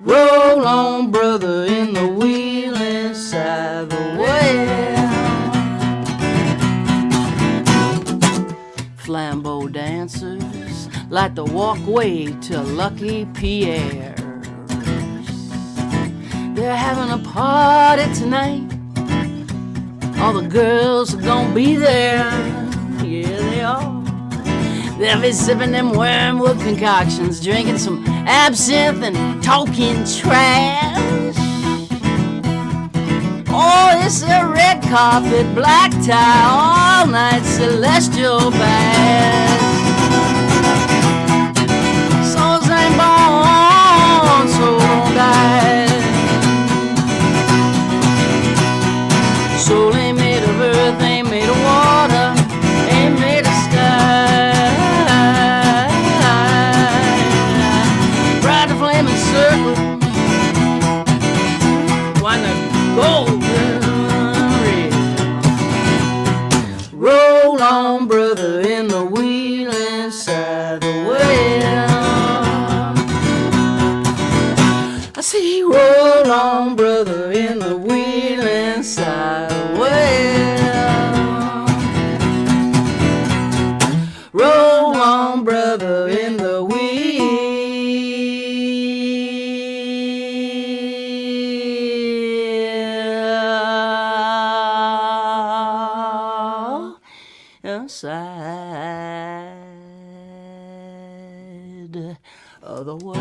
S1: Roll on, brother, in the wheel inside the well. Flambeau dancers light the walkway to Lucky Pierre's. They're having a party tonight. All the girls are gonna be there. Yeah, they are. They'll be sipping them wormwood concoctions, drinking some absinthe and talking trash. Oh, it's a red carpet, black tie, all night celestial bash. Souls ain't born, so don't die. Soul ain't made of earth, ain't made of water, ain't made of sky. Ride the flaming circle, wind the golden reel. Roll on, brother, in the wheel inside the well. I see, roll on, brother, in the wheel inside the well. Roll on, brother, in the wheel. side of the way.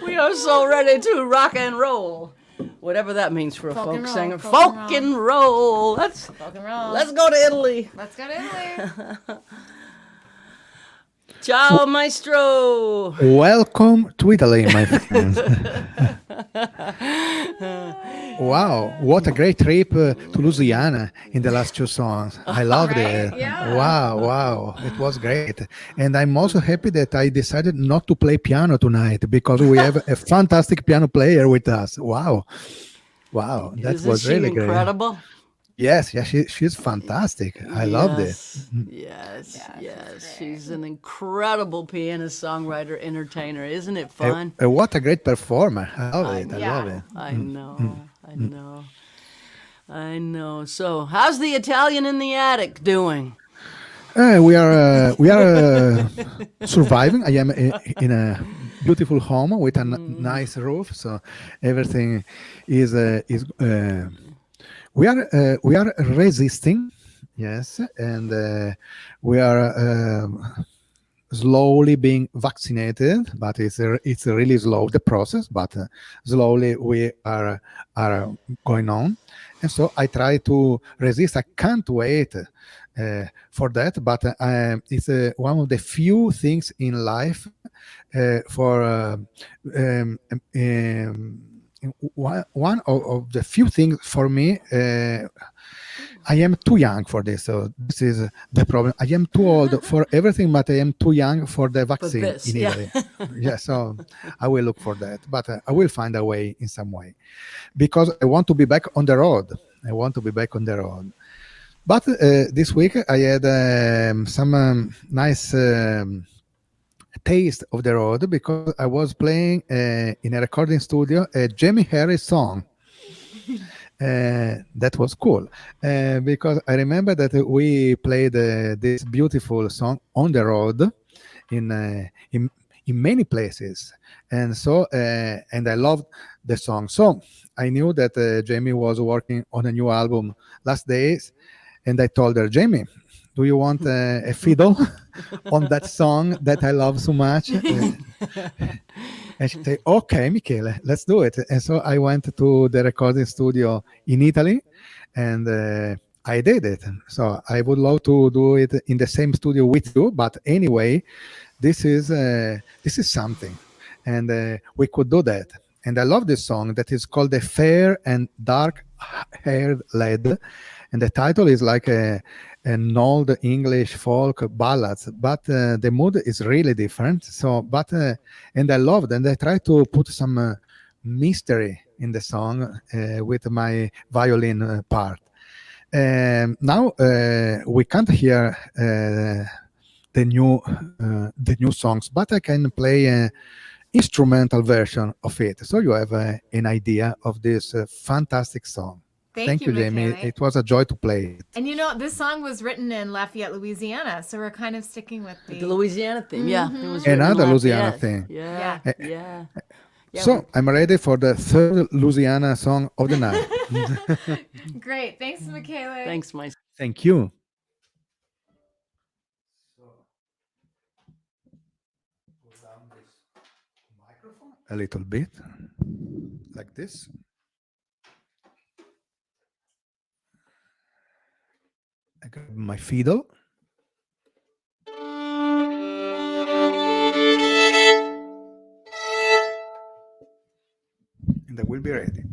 S1: We are so ready to rock and roll. Whatever that means for a
S2: Folk
S1: folk
S2: and roll,
S1: singer.
S2: folk
S1: Folk
S2: and
S1: and roll. Let's
S2: Rock and roll.
S1: let's go to Italy.
S2: Let's go to Italy.
S1: Ciao, maestro.
S4: Welcome to Italy, my friends. Wow, what a great trip to Louisiana in the last two songs. I loved
S2: Right?
S4: it.
S2: Yeah.
S4: Wow, it was great. And I'm also happy that I decided not to play piano tonight because we have a fantastic piano player with us. Wow, that
S1: Isn't
S4: was
S1: she
S4: really great.
S1: incredible?
S4: Yes, she's fantastic. I loved it.
S1: Yes,
S2: great.
S1: She's an incredible pianist, songwriter, entertainer. Isn't it fun?
S4: What a great performer. I love it. I
S2: yeah.
S4: love it.
S1: I know. So, how's the Italian in the attic doing?
S4: We are surviving. I am in a beautiful home with a nice roof, so everything is. We are resisting, yes, and we are slowly being vaccinated, but it's really slow the process, but slowly we are going on, and so I try to resist. I can't wait for that, but it's one of the few things in life for one of the few things for me. I am too young for this, so this is the problem. I am too old for everything, but I am too young for the vaccine
S1: this,
S4: in
S1: yeah.
S4: Italy. Yeah, so I will look for that, but I will find a way in some way because I want to be back on the road. But this week I had some nice taste of the road because I was playing in a recording studio a Jaimee Harris song. That was cool because I remember that we played this beautiful song on the road in many places, and so and I loved the song. So I knew that Jaimee was working on a new album last days, and I told her, Jaimee, do you want a fiddle on that song that I love so much? And she said, okay, Michele, let's do it. And so I went to the recording studio in Italy and I did it. So I would love to do it in the same studio with you. But anyway, this is something. And we could do that. And I love this song that is called The Fair and Dark Haired Lad. And the title is like an old English folk ballads, but the mood is really different. So, but and I loved, and I try to put some mystery in the song with my violin part. Now we can't hear the new songs, but I can play an instrumental version of it, so you have an idea of this fantastic song. Thank you, Jaimee.
S2: Michele.
S4: It was a joy to play it.
S2: And you know, this song was written in Lafayette, Louisiana, so we're kind of sticking with
S1: The Louisiana theme, yeah. It was
S4: Another
S1: written
S4: Louisiana
S1: Lafayette.
S4: thing.
S1: Yeah. Yeah,
S4: So I'm ready for the third Louisiana song of the night.
S2: Great. Thanks, Michele.
S1: Thanks, my.
S4: Thank you. A little bit, like this. I grab my fiddle. And I will be ready.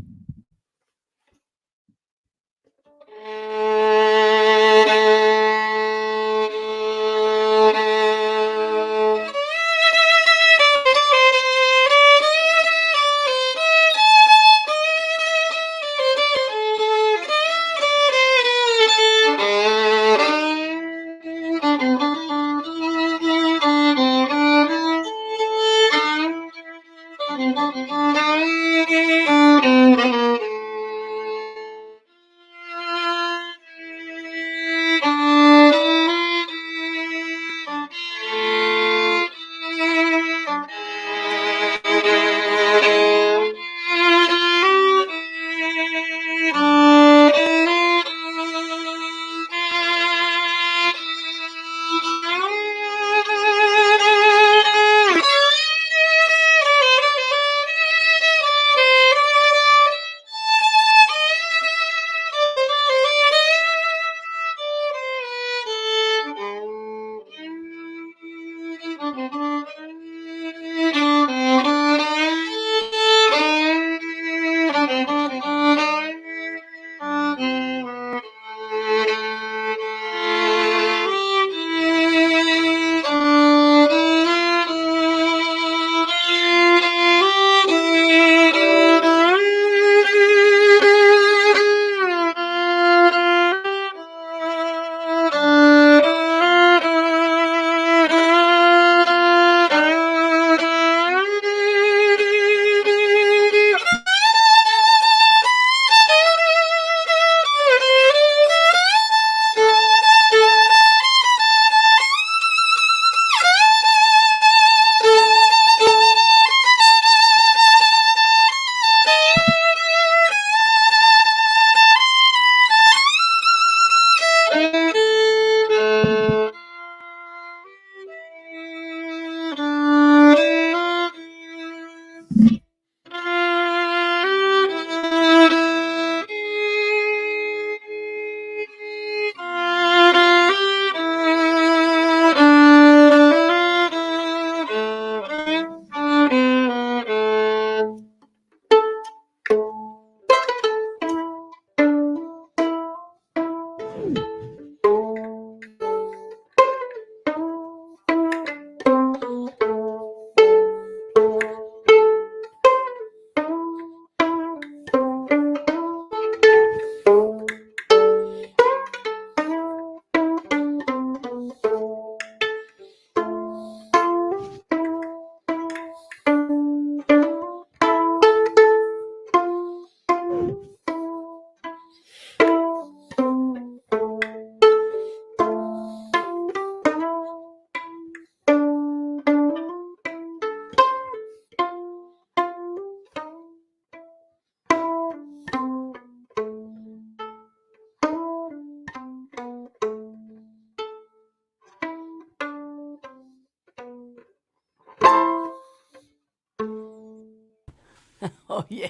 S1: Oh yeah.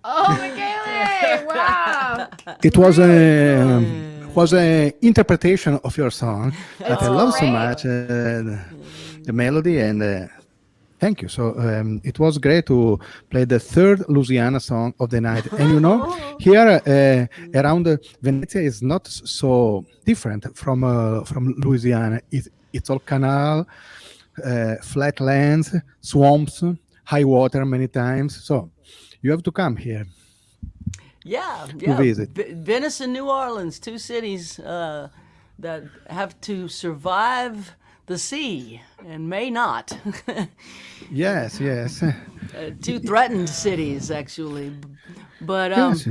S2: Oh, Michele! Wow.
S4: It was a interpretation of your song that I love so
S2: great.
S4: much, the melody, and thank you. So it was great to play the third Louisiana song of the night. And you know, here around Venezia is not so different from Louisiana. It's all canal, flat lands, swamps, high water many times. So you have to come here.
S1: Yeah,
S4: To
S1: yeah.
S4: visit.
S1: Venice and New Orleans, two cities that have to survive the sea and may not.
S4: Yes, yes,
S1: Two threatened cities, actually. But
S4: yes.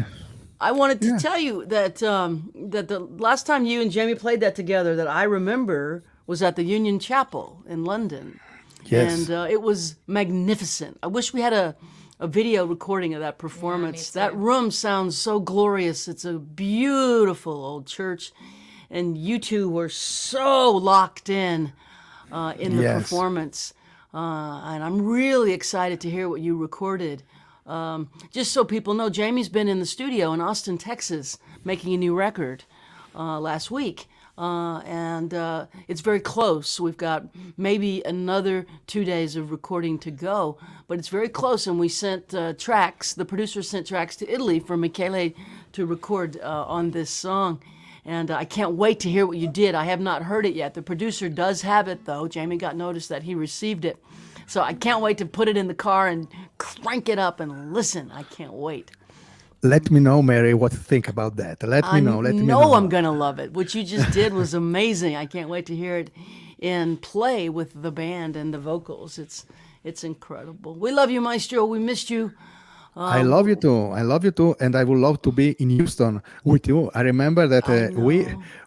S1: I wanted to
S4: Yeah.
S1: tell you that that the last time you and Jamie played that together, that I remember, was at the Union Chapel in London.
S4: Yes.
S1: And it was magnificent. I wish we had a video recording of that performance.
S2: too.
S1: That room sounds so glorious. It's a beautiful old church, and you two were so locked in the
S4: Yes.
S1: performance. And I'm really excited to hear what you recorded. Just so people know, Jamie's been in the studio in Austin, Texas, making a new record last week. And it's very close. We've got maybe another 2 days of recording to go, but it's very close. And we sent tracks, the producer sent tracks to Italy for Michele to record on this song. And I can't wait to hear what you did. I have not heard it yet. The producer does have it, though. Jamie got notice that he received it. So I can't wait to put it in the car and crank it up and listen. I can't wait.
S4: Let me know, Mary, what you think about that. Let me know. Let me know.
S1: I'm going to love it. What you just did was amazing. I can't wait to hear it in play with the band and the vocals. It's incredible. We love you, Maestro. We missed you.
S4: I love you too. I love you too, and I would love to be in Houston with you. I remember that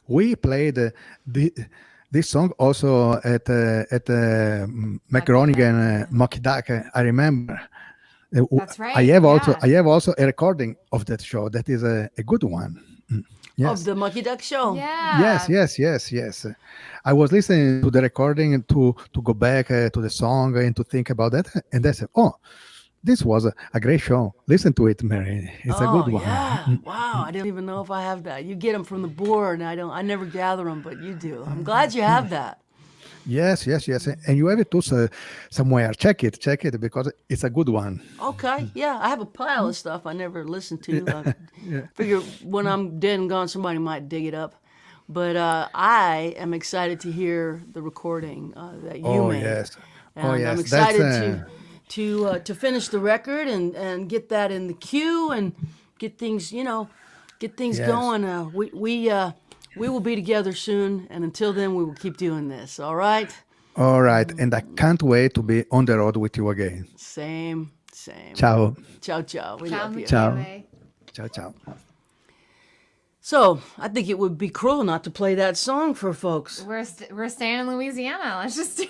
S4: we played this song also at McGronigan Mocky Duck. I remember.
S2: That's right,
S4: I
S2: yeah.
S4: have also a recording of that show. That is a good one. Yes.
S1: Of the Mucky Duck Show.
S2: Yeah.
S4: Yes. I was listening to the recording to go back to the song and to think about that, and I said, "Oh, this was a great show. Listen to it, Mary. It's a good one."
S1: Yeah. Wow. I didn't even know if I have that. You get them from the board, and I never gather them, but you do. I'm glad you have that.
S4: Yes, yes, yes. And you have it also somewhere. Check it because it's a good one.
S1: Okay, yeah, I have a pile of stuff I never listened to. I
S4: Yeah.
S1: figure when I'm dead and gone, somebody might dig it up. But I am excited to hear the recording that you
S4: Oh
S1: made,
S4: yes. Oh
S1: and I'm
S4: yes. That's
S1: excited to finish the record and get that in the queue and get things get things
S4: yes.
S1: going. We will be together soon, and until then, we will keep doing this. All right.
S4: All right. And I can't wait to be on the road with you again.
S1: Same, same.
S4: Ciao.
S1: Ciao, ciao. We
S2: Ciao,
S1: love you.
S4: Ciao.
S2: Michele.
S4: Ciao, ciao.
S1: So I think it would be cruel not to play that song for folks.
S2: We're staying in Louisiana. Let's just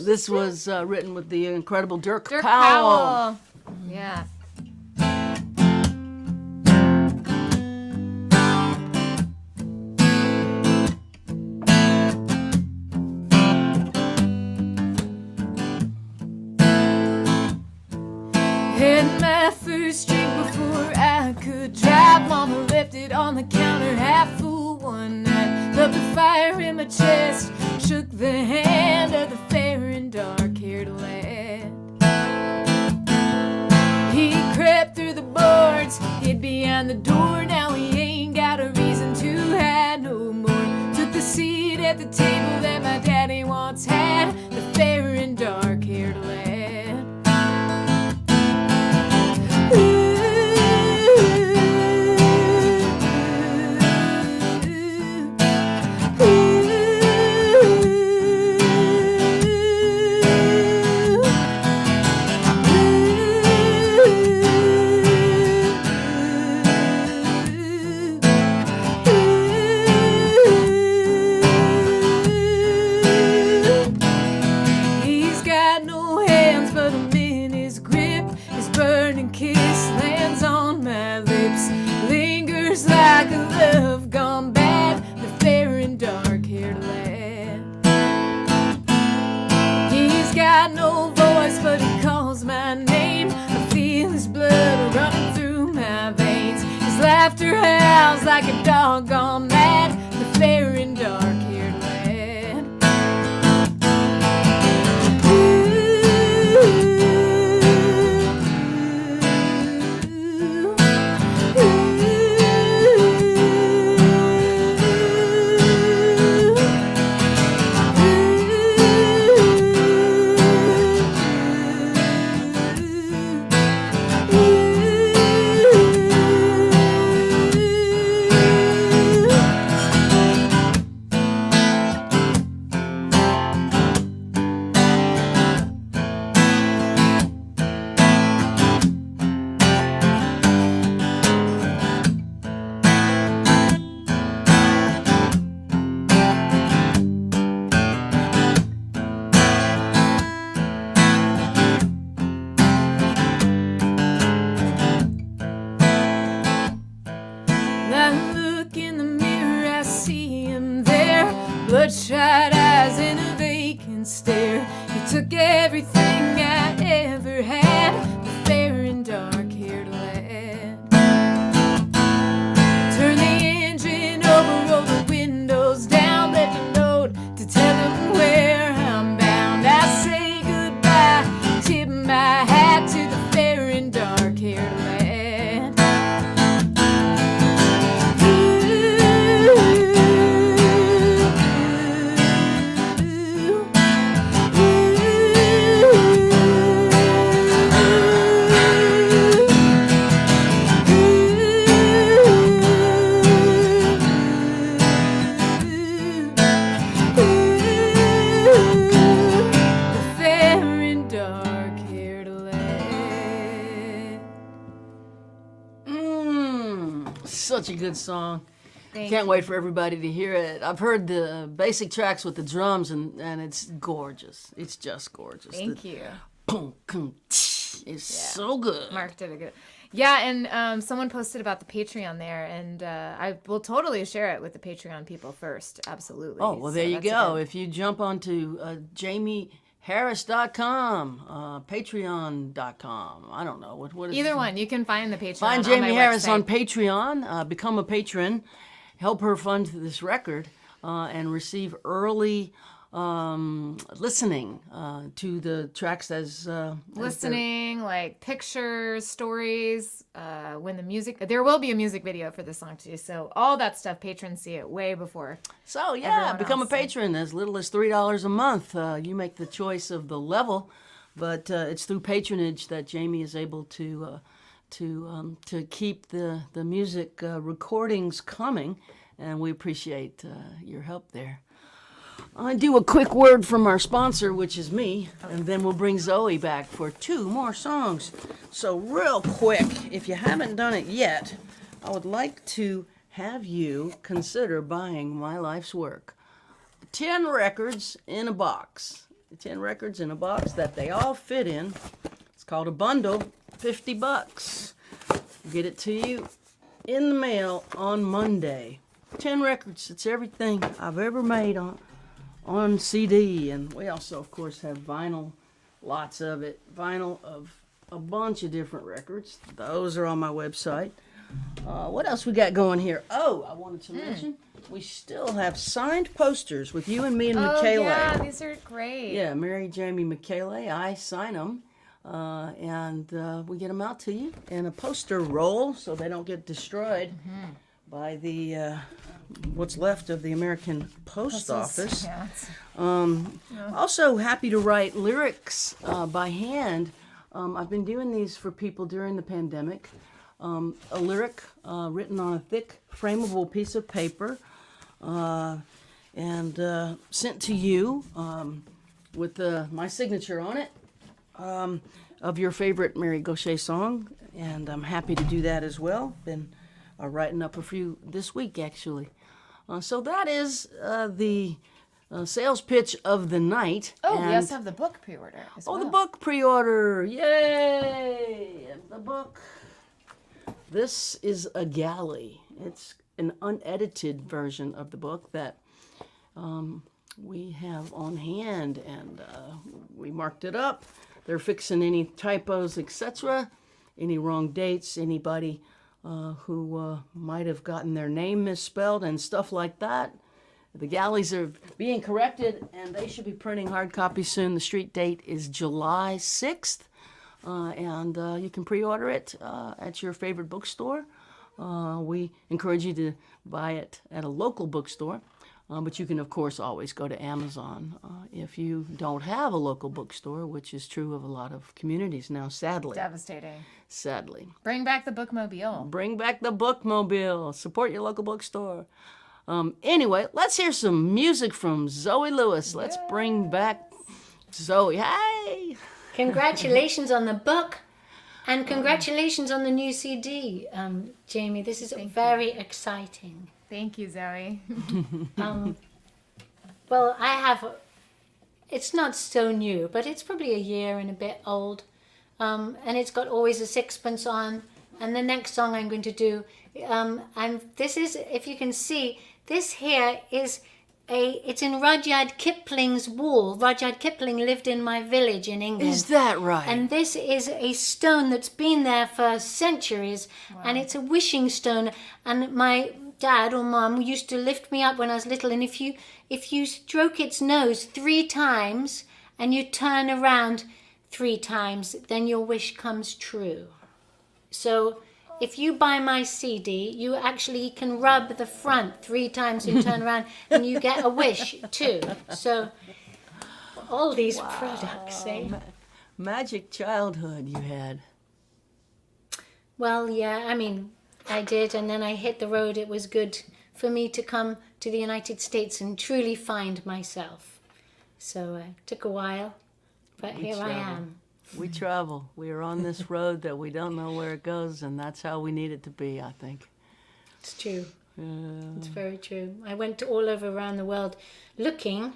S1: This was written with the incredible Dirk
S2: Dirk
S1: Powell.
S2: Powell. Yeah. Had my first drink before I could drive. Mama left it on the counter half full one night. Felt the fire in my chest, shook the hand of the fair and dark-haired lad. He crept through the boards, hid behind the door. Now he ain't got a reason to hide no more. Took the seat at the table that my daddy once had, the fair and dark-haired lad. He's got no hands, but I'm in his grip. His burning kiss lands on my lips, lingers like a love gone bad. The fair and dark-haired lad. He's got no voice, but he calls my name. I feel his blood running through my veins. His laughter howls like a dog gone mad. The fair and dark-haired lad. I look in the mirror, I see him there, bloodshot eyes and a vacant stare. He took everything I ever had, the fair and dark-haired lad. Turn the engine over, roll the windows down, left a note to tell him where I'm bound. I say goodbye, tip my hat to the fair and dark-haired lad. The fair and dark-haired lad.
S1: Such a good song.
S2: Thank
S1: Can't
S2: you.
S1: wait for everybody to hear it. I've heard the basic tracks with the drums, and it's gorgeous. It's just gorgeous.
S2: Thank you.
S1: Boom, boom, tsh, it's so good.
S2: Mark did a good. Yeah, and someone posted about the Patreon there, and I will totally share it with the Patreon people first. Absolutely.
S1: Oh, well,
S2: So
S1: there you
S2: that's a
S1: go.
S2: good-
S1: If you jump onto JaimeeHarris.com, Patreon.com, I don't know. What is
S2: Either one, you can find the Patreon.
S1: Find
S2: on my
S1: Jaimee Harris
S2: website.
S1: on Patreon, become a patron, help her fund this record, and receive early listening to the tracks as
S2: Listening, like pictures, stories, when the music, there will be a music video for this song too. So all that stuff, patrons see it way before.
S1: So yeah,
S2: everyone
S1: become a
S2: else.
S1: patron as little as $3 a month. You make the choice of the level, but it's through patronage that Jaimee is able to keep the music recordings coming, and we appreciate your help there. I do a quick word from our sponsor, which is me, and then we'll bring Zoe back for 2 more songs. So real quick, if you haven't done it yet, I would like to have you consider buying my life's work. 10 records in a box. 10 records in a box that they all fit in. It's called a bundle, $50. Get it to you in the mail on Monday. 10 records, it's everything I've ever made on CD, and we also, of course, have vinyl, lots of it. Vinyl of a bunch of different records. Those are on my website. What else we got going here? Oh, I wanted to mention, we still have signed posters with you and me and Michaela.
S2: Yeah, these are great.
S1: Yeah, Mary, Jaimee, Michaela. I sign them, and we get them out to you in a poster roll so they don't get destroyed by the what's left of the American Post Office.
S2: Yeah,
S1: Also happy to write lyrics by hand. I've been doing these for people during the pandemic. A lyric written on a thick, frameable piece of paper and sent to you with my signature on it of your favorite Mary Gauthier song. And I'm happy to do that as well. Been writing up a few this week, actually. So that is the sales pitch of the night.
S2: Oh, we
S1: And-
S2: also have the book pre-order as well.
S1: the book pre-order. Yay! The book. This is a galley. It's an unedited version of the book that we have on hand, and we marked it up. They're fixing any typos, etc., any wrong dates, anybody who might have gotten their name misspelled and stuff like that. The galleys are being corrected, and they should be printing hard copies soon. The street date is July 6th, and you can pre-order it at your favorite bookstore. We encourage you to buy it at a local bookstore, but you can, of course, always go to Amazon if you don't have a local bookstore, which is true of a lot of communities now, sadly.
S2: Devastating.
S1: Sadly.
S2: Bring back the bookmobile.
S1: Bring back the bookmobile. Support your local bookstore. Anyway, let's hear some music from Zoe Lewis. Let's bring back Zoe. Hey!
S3: Congratulations on the book, and congratulations on the new CD, Jaimee. This is very exciting.
S2: Thank you, Zoe.
S3: Well, it's not so new, but it's probably a year and a bit old. And it's got Always a Sixpence on. And the next song I'm going to do, and this is, if you can see, this here is it's in Rudyard Kipling's wall. Rudyard Kipling lived in my village in England.
S1: Is that right?
S3: And this is a stone that's been there for centuries, and it's a wishing stone. And my dad or mum used to lift me up when I was little, and if you stroke its nose 3 times and you turn around 3 times, then your wish comes true. So if you buy my CD, you actually can rub the front 3 times and turn around, and you get a wish too. So all these products, eh?
S1: Magic childhood you had.
S3: Well, yeah, I mean, I did, and then I hit the road. It was good for me to come to the United States and truly find myself. So it took a while, but here I am.
S1: We travel. We are on this road that we don't know where it goes, and that's how we need it to be, I think.
S3: It's true. It's very true. I went all over around the world looking.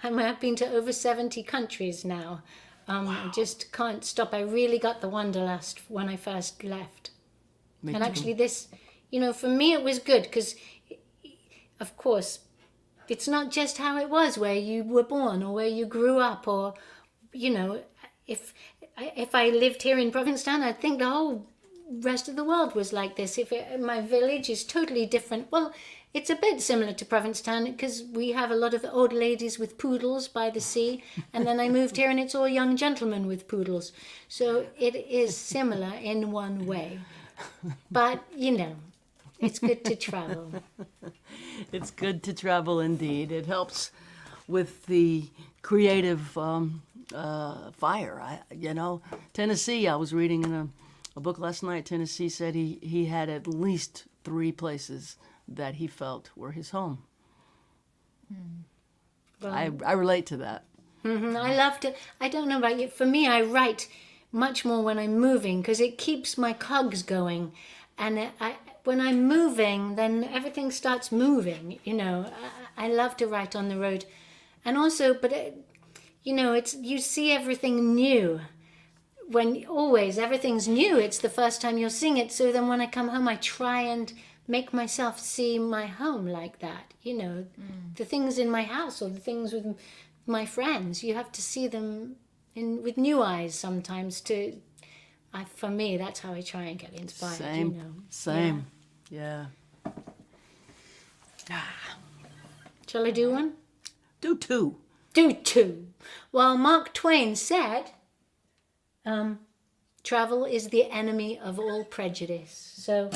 S3: I've been to over 70 countries now. I just can't stop. I really got the wanderlust when I first left.
S1: Me
S3: And
S1: too.
S3: actually this, for me it was good because, of course, it's not just how it was where you were born or where you grew up or, if I lived here in Provincetown, I think the whole rest of the world was like this. My village is totally different. Well, it's a bit similar to Provincetown because we have a lot of old ladies with poodles by the sea, and then I moved here and it's all young gentlemen with poodles. So it is similar in one way. But, it's good to travel.
S1: It's good to travel indeed. It helps with the creative fire. Tennessee, I was reading in a book last night, Tennessee said he had at least 3 places that he felt were his home.
S3: Well,
S1: I relate to that.
S3: I love to. I don't know about you. For me, I write much more when I'm moving because it keeps my cogs going. And when I'm moving, then everything starts moving. I love to write on the road. And also, but it's you see everything new. When always everything's new, it's the first time you're seeing it. So then when I come home, I try and make myself see my home like that. The things in my house or the things with my friends, you have to see them with new eyes sometimes. For me, that's how I try and get inspired.
S1: Same. Yeah.
S3: Shall I do one?
S1: Do 2.
S3: Do 2. Well, Mark Twain said, travel is the enemy of all prejudice. So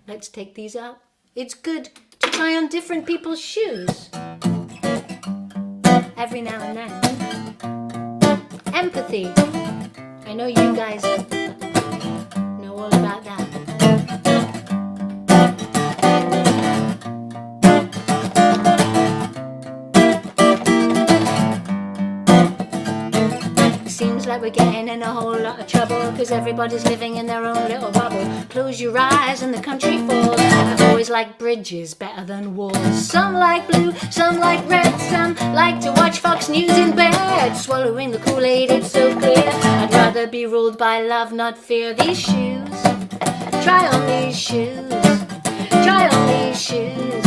S3: let's take these out. It's good to try on different people's shoes every now and then. Empathy. I know you guys know all about that. Seems like we're getting in a whole lot of trouble because everybody's living in their own little bubble. Close your eyes and the country falls. I've always liked bridges better than walls. Some like blue, some like red, some like to watch Fox News in bed. Swallowing the Kool-Aid, it's so clear. I'd rather be ruled by love, not fear. These shoes, try on these shoes. Try on these shoes,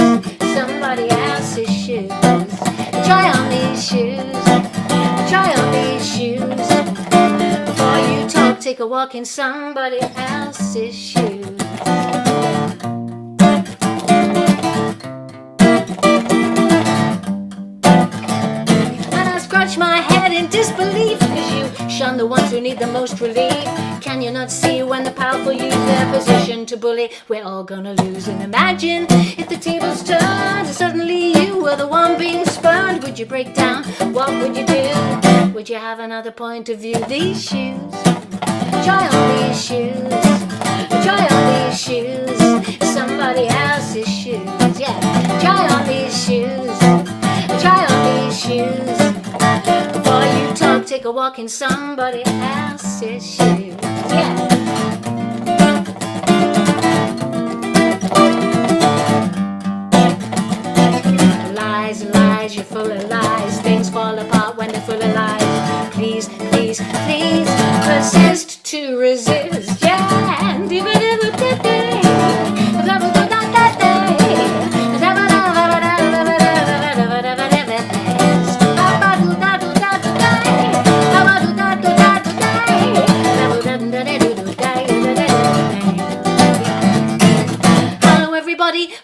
S3: somebody else's shoes. Try on these shoes. Try on these shoes. Before you talk, take a walk in somebody else's shoes. And I scratch my head in disbelief because you shun the ones who need the most relief. Can you not see when the powerful use their position to bully? We're all gonna lose. And imagine if the tables turned and suddenly you were the one being spurned. Would you break down? What would you do? Would you have another point of view? These shoes, try on these shoes. Try on these shoes, somebody else's shoes. Yeah, try on these shoes. Try on these shoes. Before you talk, take a walk in somebody else's shoes. Yeah. Lies, lies, you're full of lies. Things fall apart when they're full of lies. Please, please, please persist to resist. Yeah, and even if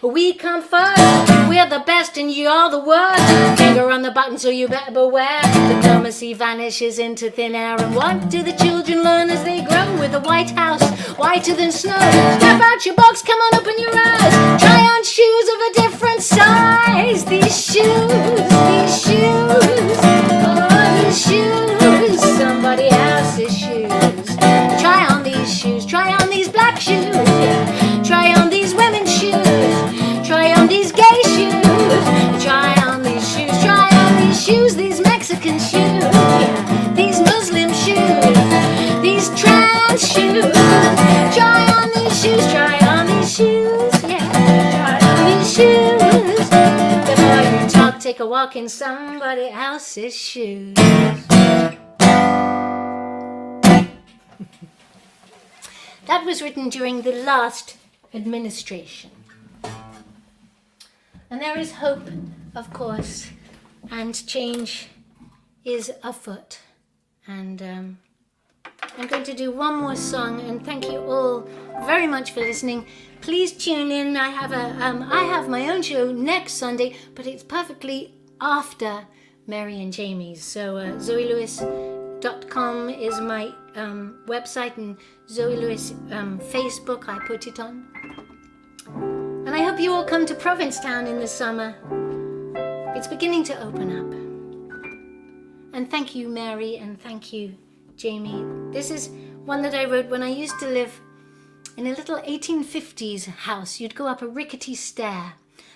S3: we come first, we're the best and you're the worst. Finger on the button, so you better beware. Diplomacy vanishes into thin air. And what do the children learn as they grow? With the White House whiter than snow. Step out your box, come on, open your eyes. Try on shoes of a different size. These shoes, oh, these shoes, somebody else's shoes. Try on these shoes, try on these black shoes. Try on these women's shoes. Try on these gay shoes. Try on these shoes. Try on these shoes. These Mexican shoes. Yeah. These Muslim shoes. These trans shoes. Try on these shoes. Try on these shoes. Yeah. Try on these shoes. Before you talk, take a walk in somebody else's shoes. That was written during the last administration. And there is hope, of course, and change is afoot. And I'm going to do one more song, and thank you all very much for listening. Please tune in. I have my own show next Sunday, but it's perfectly after Mary and Jaimee's. So ZoeLewis.com is my website, and Zoe Lewis Facebook, I put it on. And I hope you all come to Provincetown in the summer. It's beginning to open up. And thank you, Mary, and thank you, Jaimee. This is one that I wrote when I used to live in a little 1850s house. You'd go up a rickety stair,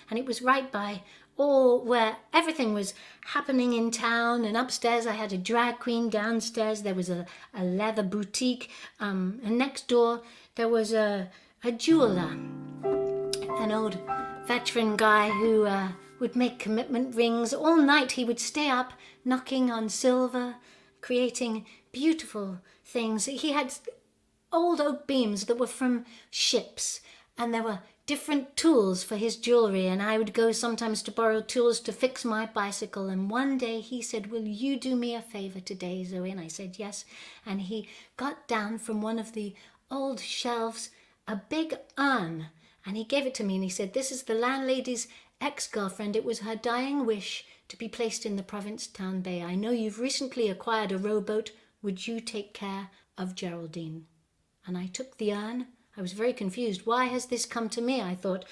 S3: and it was right by where everything was happening in town. And upstairs I had a drag queen, downstairs there was a leather boutique, and next door there was a jeweler, an old veteran guy who would make commitment rings. All night he would stay up knocking on silver, creating beautiful things. He had old oak beams that were from ships, and there were different tools for his jewelry, and I would go sometimes to borrow tools to fix my bicycle. And one day he said, "Will you do me a favor today, Zoe?" And I said yes. And he got down from one of the old shelves a big urn, and he gave it to me, and he said, "This is the landlady's ex-girlfriend. It was her dying wish to be placed in the Provincetown Bay. I know you've recently acquired a rowboat. Would you take care of Geraldine?" And I took the urn. I was very confused. Why has this come to me, I thought.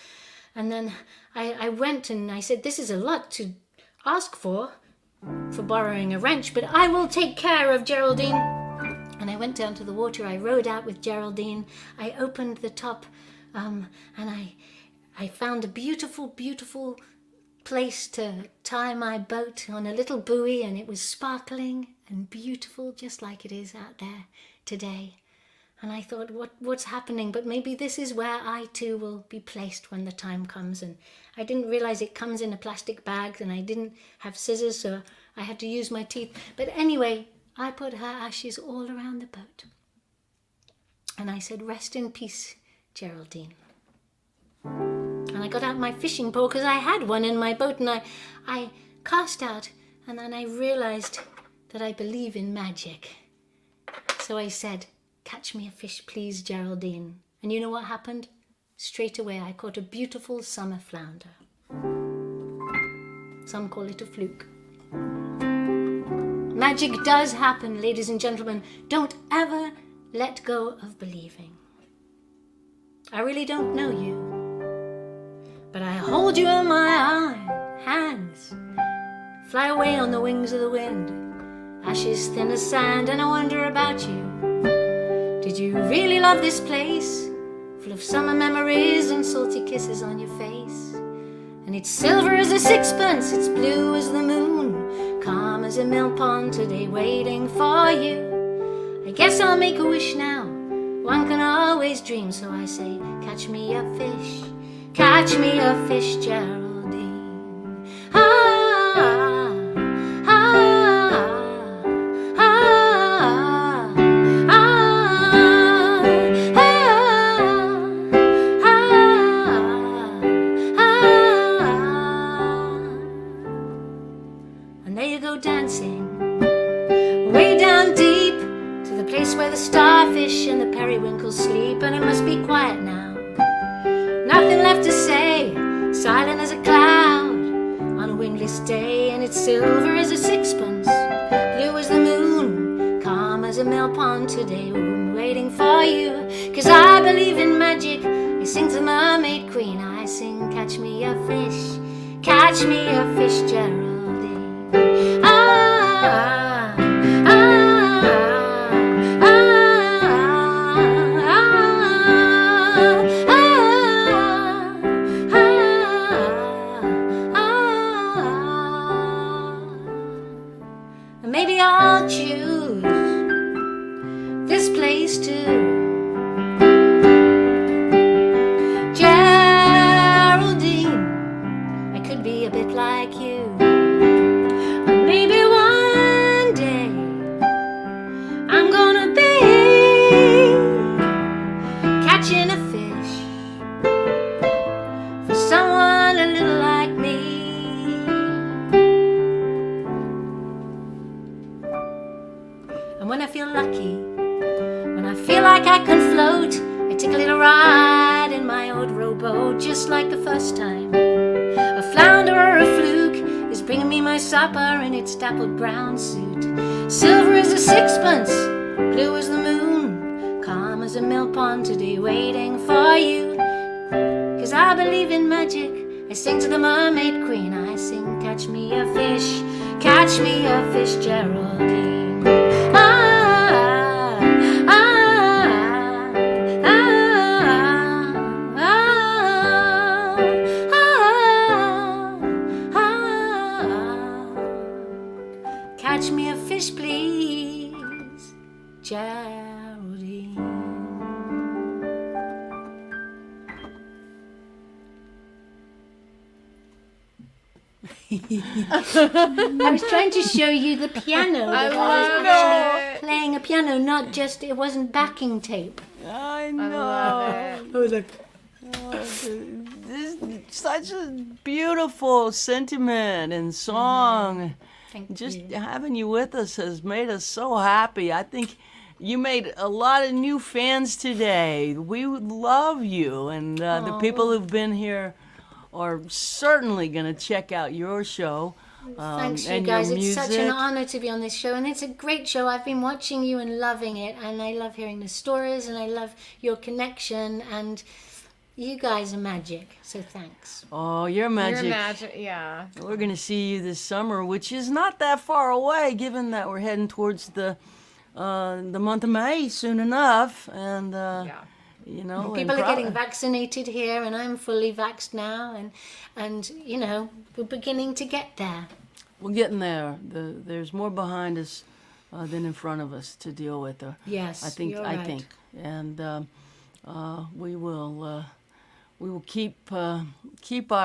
S3: And then I went and I said, "This is a lot to ask for borrowing a wrench, but I will take care of Geraldine." And I went down to the water. I rowed out with Geraldine. I opened the top, and I found a beautiful, beautiful place to tie my boat on a little buoy, and it was sparkling and beautiful, just like it is out there today. And I thought, what's happening? But maybe this is where I too will be placed when the time comes. And I didn't realize it comes in a plastic bag, and I didn't have scissors, so I had to use my teeth. But anyway, I put her ashes all around the boat. And I said, "Rest in peace, Geraldine." And I got out my fishing pole, because I had one in my boat, and I cast out, and then I realized that I believe in magic. So I said, "Catch me a fish, please, Geraldine." And you know what happened? Straight away I caught a beautiful summer flounder. Some call it a fluke. Magic does happen, ladies and gentlemen. Don't ever let go of believing. I really don't know you, but I hold you in my hands. Fly away on the wings of the wind, ashes thin as sand, and I wonder about you. Did you really love this place, full of summer memories and salty kisses on your face? And it's silver as a sixpence, it's blue as the moon, calm as a mill pond today, waiting for you. I guess I'll make a wish now, one can always dream, so I say, catch me a fish, Geraldine. Where the starfish and the periwinkles sleep, and it must be quiet now. Nothing left to say, silent as a cloud on a windless day, and it's silver as a sixpence, blue as the moon, calm as a mill pond today. I'm waiting for you, 'cause I believe in magic. I sing to the mermaid queen, I sing, catch me a fish, Geraldine. Maybe I'll choose this place too. Geraldine, I could be a bit like you. Or maybe one day I'm gonna be catching a fish for someone a little like me. And when I feel lucky, feel like I can float. I take a little ride in my old rowboat, just like the first time. A flounder or a fluke is bringing me my supper in its dappled brown suit. Silver as a sixpence, blue as the moon, calm as a mill pond today, waiting for you. 'Cause I believe in magic. I sing to the mermaid queen. I sing, catch me a fish, Geraldine. Ah, ah, ah, ah, ah, ah. Catch me a fish, please, Geraldine. I was trying to show you the piano. That I was actually playing a piano, not just, it wasn't backing tape.
S1: I know.
S2: I love it.
S3: I was like,
S1: This is such a beautiful sentiment and song.
S3: thank
S1: Just
S3: you.
S1: having you with us has made us so happy. I think you made a lot of new fans today. We love you, and the people who've been here are certainly going to check out your show.
S3: Thanks, you
S1: and
S3: guys.
S1: your
S3: It's such
S1: music.
S3: an honor to be on this show, and it's a great show. I've been watching you and loving it, and I love hearing the stories, and I love your connection, and you guys are magic. So thanks.
S1: Oh, you're magic.
S2: Your magic, yeah.
S1: We're going to see you this summer, which is not that far away, given that we're heading towards the month of May soon enough, and
S2: Yeah.
S1: you know,
S3: People
S1: and
S3: are getting vaccinated here, and I'm fully vaxxed now, and you know, we're beginning to get there.
S1: We're getting there. There's more behind us than in front of us to deal with.
S3: Yes,
S1: I think.
S3: you're
S1: I
S3: right.
S1: think, and we will keep our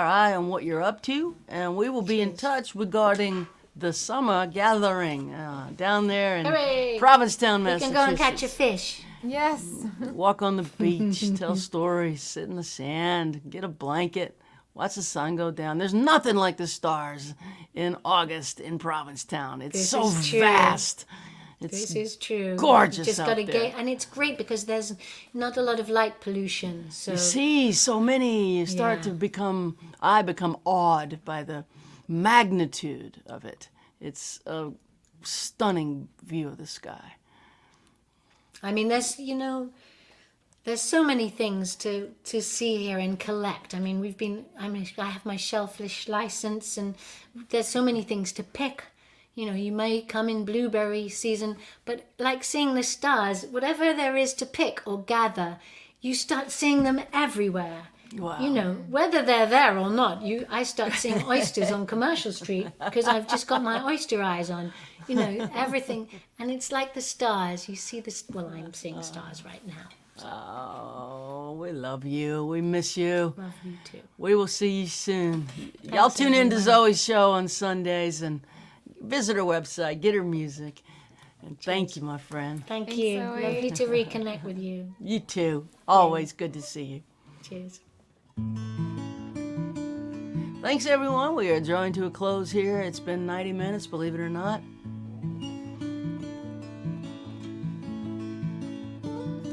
S1: eye on what you're up to, and we will be in touch regarding the summer gathering down there in
S3: Hooray!
S1: Provincetown,
S3: We can
S1: Massachusetts.
S3: go and catch a fish.
S2: Yes.
S1: Walk on the beach, tell stories, sit in the sand, get a blanket, watch the sun go down. There's nothing like the stars in August in Provincetown. It's
S3: This
S1: so
S3: is true.
S1: vast.
S3: This
S1: It's
S3: is true.
S1: gorgeous
S3: Just
S1: out
S3: gotta
S1: there.
S3: get, and it's great because there's not a lot of light pollution. So
S1: you see so many. You start
S3: Yeah.
S1: to become. I become awed by the magnitude of it. It's a stunning view of the sky.
S3: I mean, there's so many things to see here and collect. I mean, I have my shellfish license, and there's so many things to pick. You know, you may come in blueberry season, but like seeing the stars, whatever there is to pick or gather, you start seeing them everywhere.
S1: Wow.
S3: You know, whether they're there or not, I start seeing oysters on Commercial Street because I've just got my oyster eyes on. You know, everything, and it's like the stars. You see this. Well, I'm seeing the stars right now.
S1: Oh, we love you. We miss you.
S3: Love you too.
S1: We will see you soon. Y'all tune in to Zoe's show on Sundays and visit her website, get her music. And thank you, my friend.
S3: Thank
S2: Thanks,
S3: you.
S2: Zoe.
S3: Lovely to reconnect with you.
S1: You too. Always good to see you.
S3: Cheers.
S1: Thanks, everyone. We are drawing to a close here. It's been 90 minutes, believe it or not.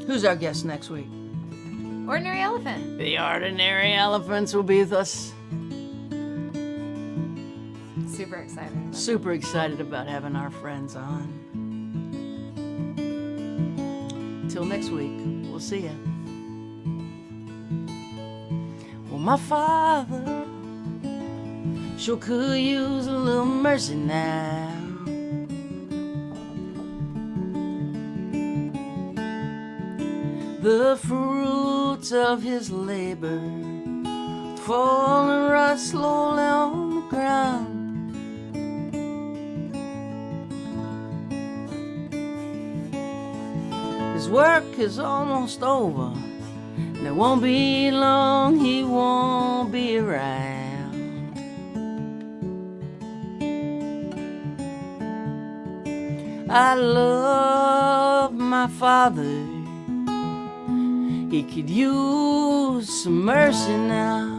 S1: Who's our guest next week?
S2: Ordinary elephant.
S1: The Ordinary Elephants will be with us.
S2: Super excited.
S1: Super excited about having our friends on. Till next week, we'll see ya. Well, my father sure could use a little mercy now. The fruits of his labor fall and rot slowly on the ground. His work is almost over, and it won't be long, he won't be around. I love my father, he could use some mercy now.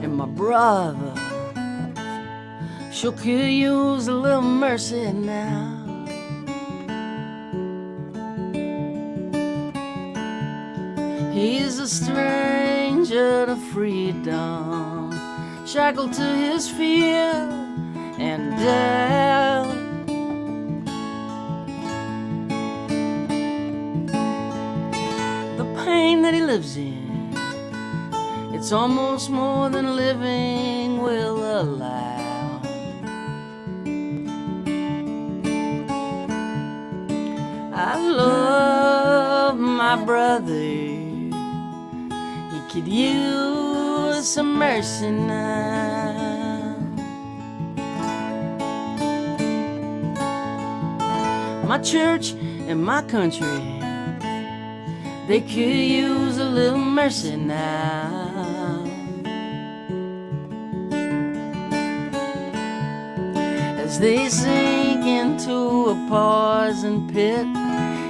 S1: And my brother sure could use a little mercy now. He's a stranger to freedom, shackled to his fear and doubt. The pain that he lives in, it's almost more than living will allow. I love my brother, he could use some mercy now. My church and my country, they could use a little mercy now. As they sink into a poison pit,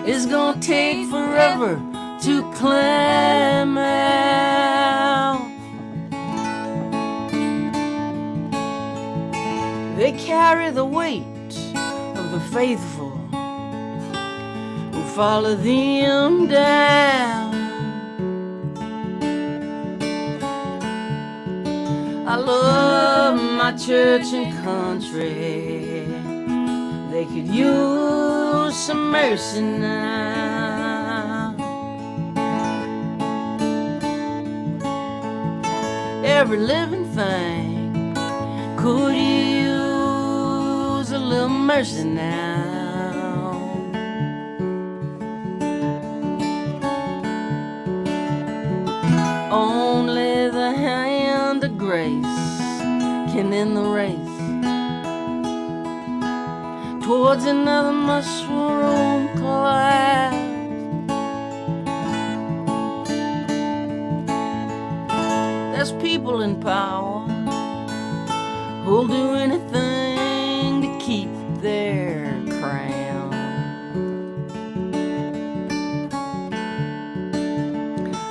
S1: it's gonna take forever to climb out. They carry the weight of the faithful who follow them down. I love my church and country, they could use some mercy now. Every living thing could use a little mercy now. Only the hand of grace can end the race towards another mushroom cloud. There's people in power who'll do anything to keep their crown.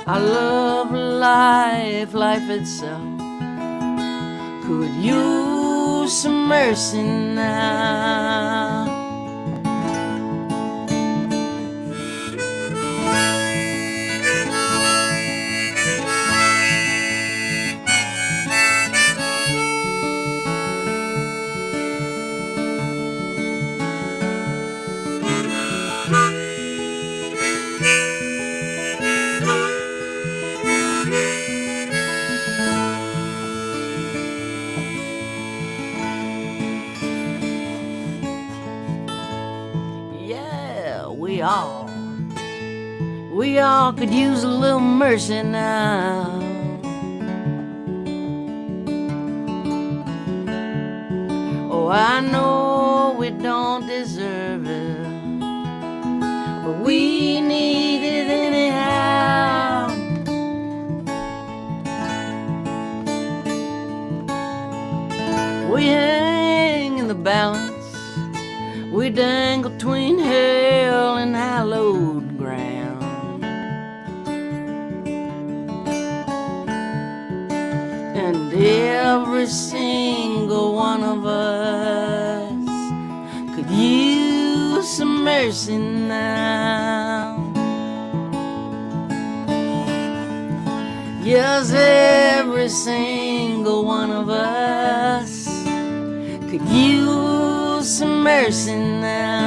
S1: I love life, life itself could use some mercy now. We all could use a little mercy now. Oh, I know we don't deserve it, but we need it anyhow. We hang in the balance, we dangle between hell and hallowed ground. And every single one of us could use some mercy now. Yes, every single one of us could use some mercy now.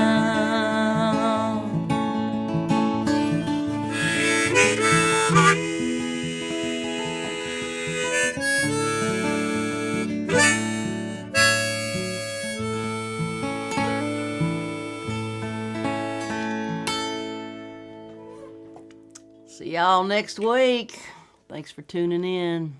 S1: See y'all next week. Thanks for tuning in.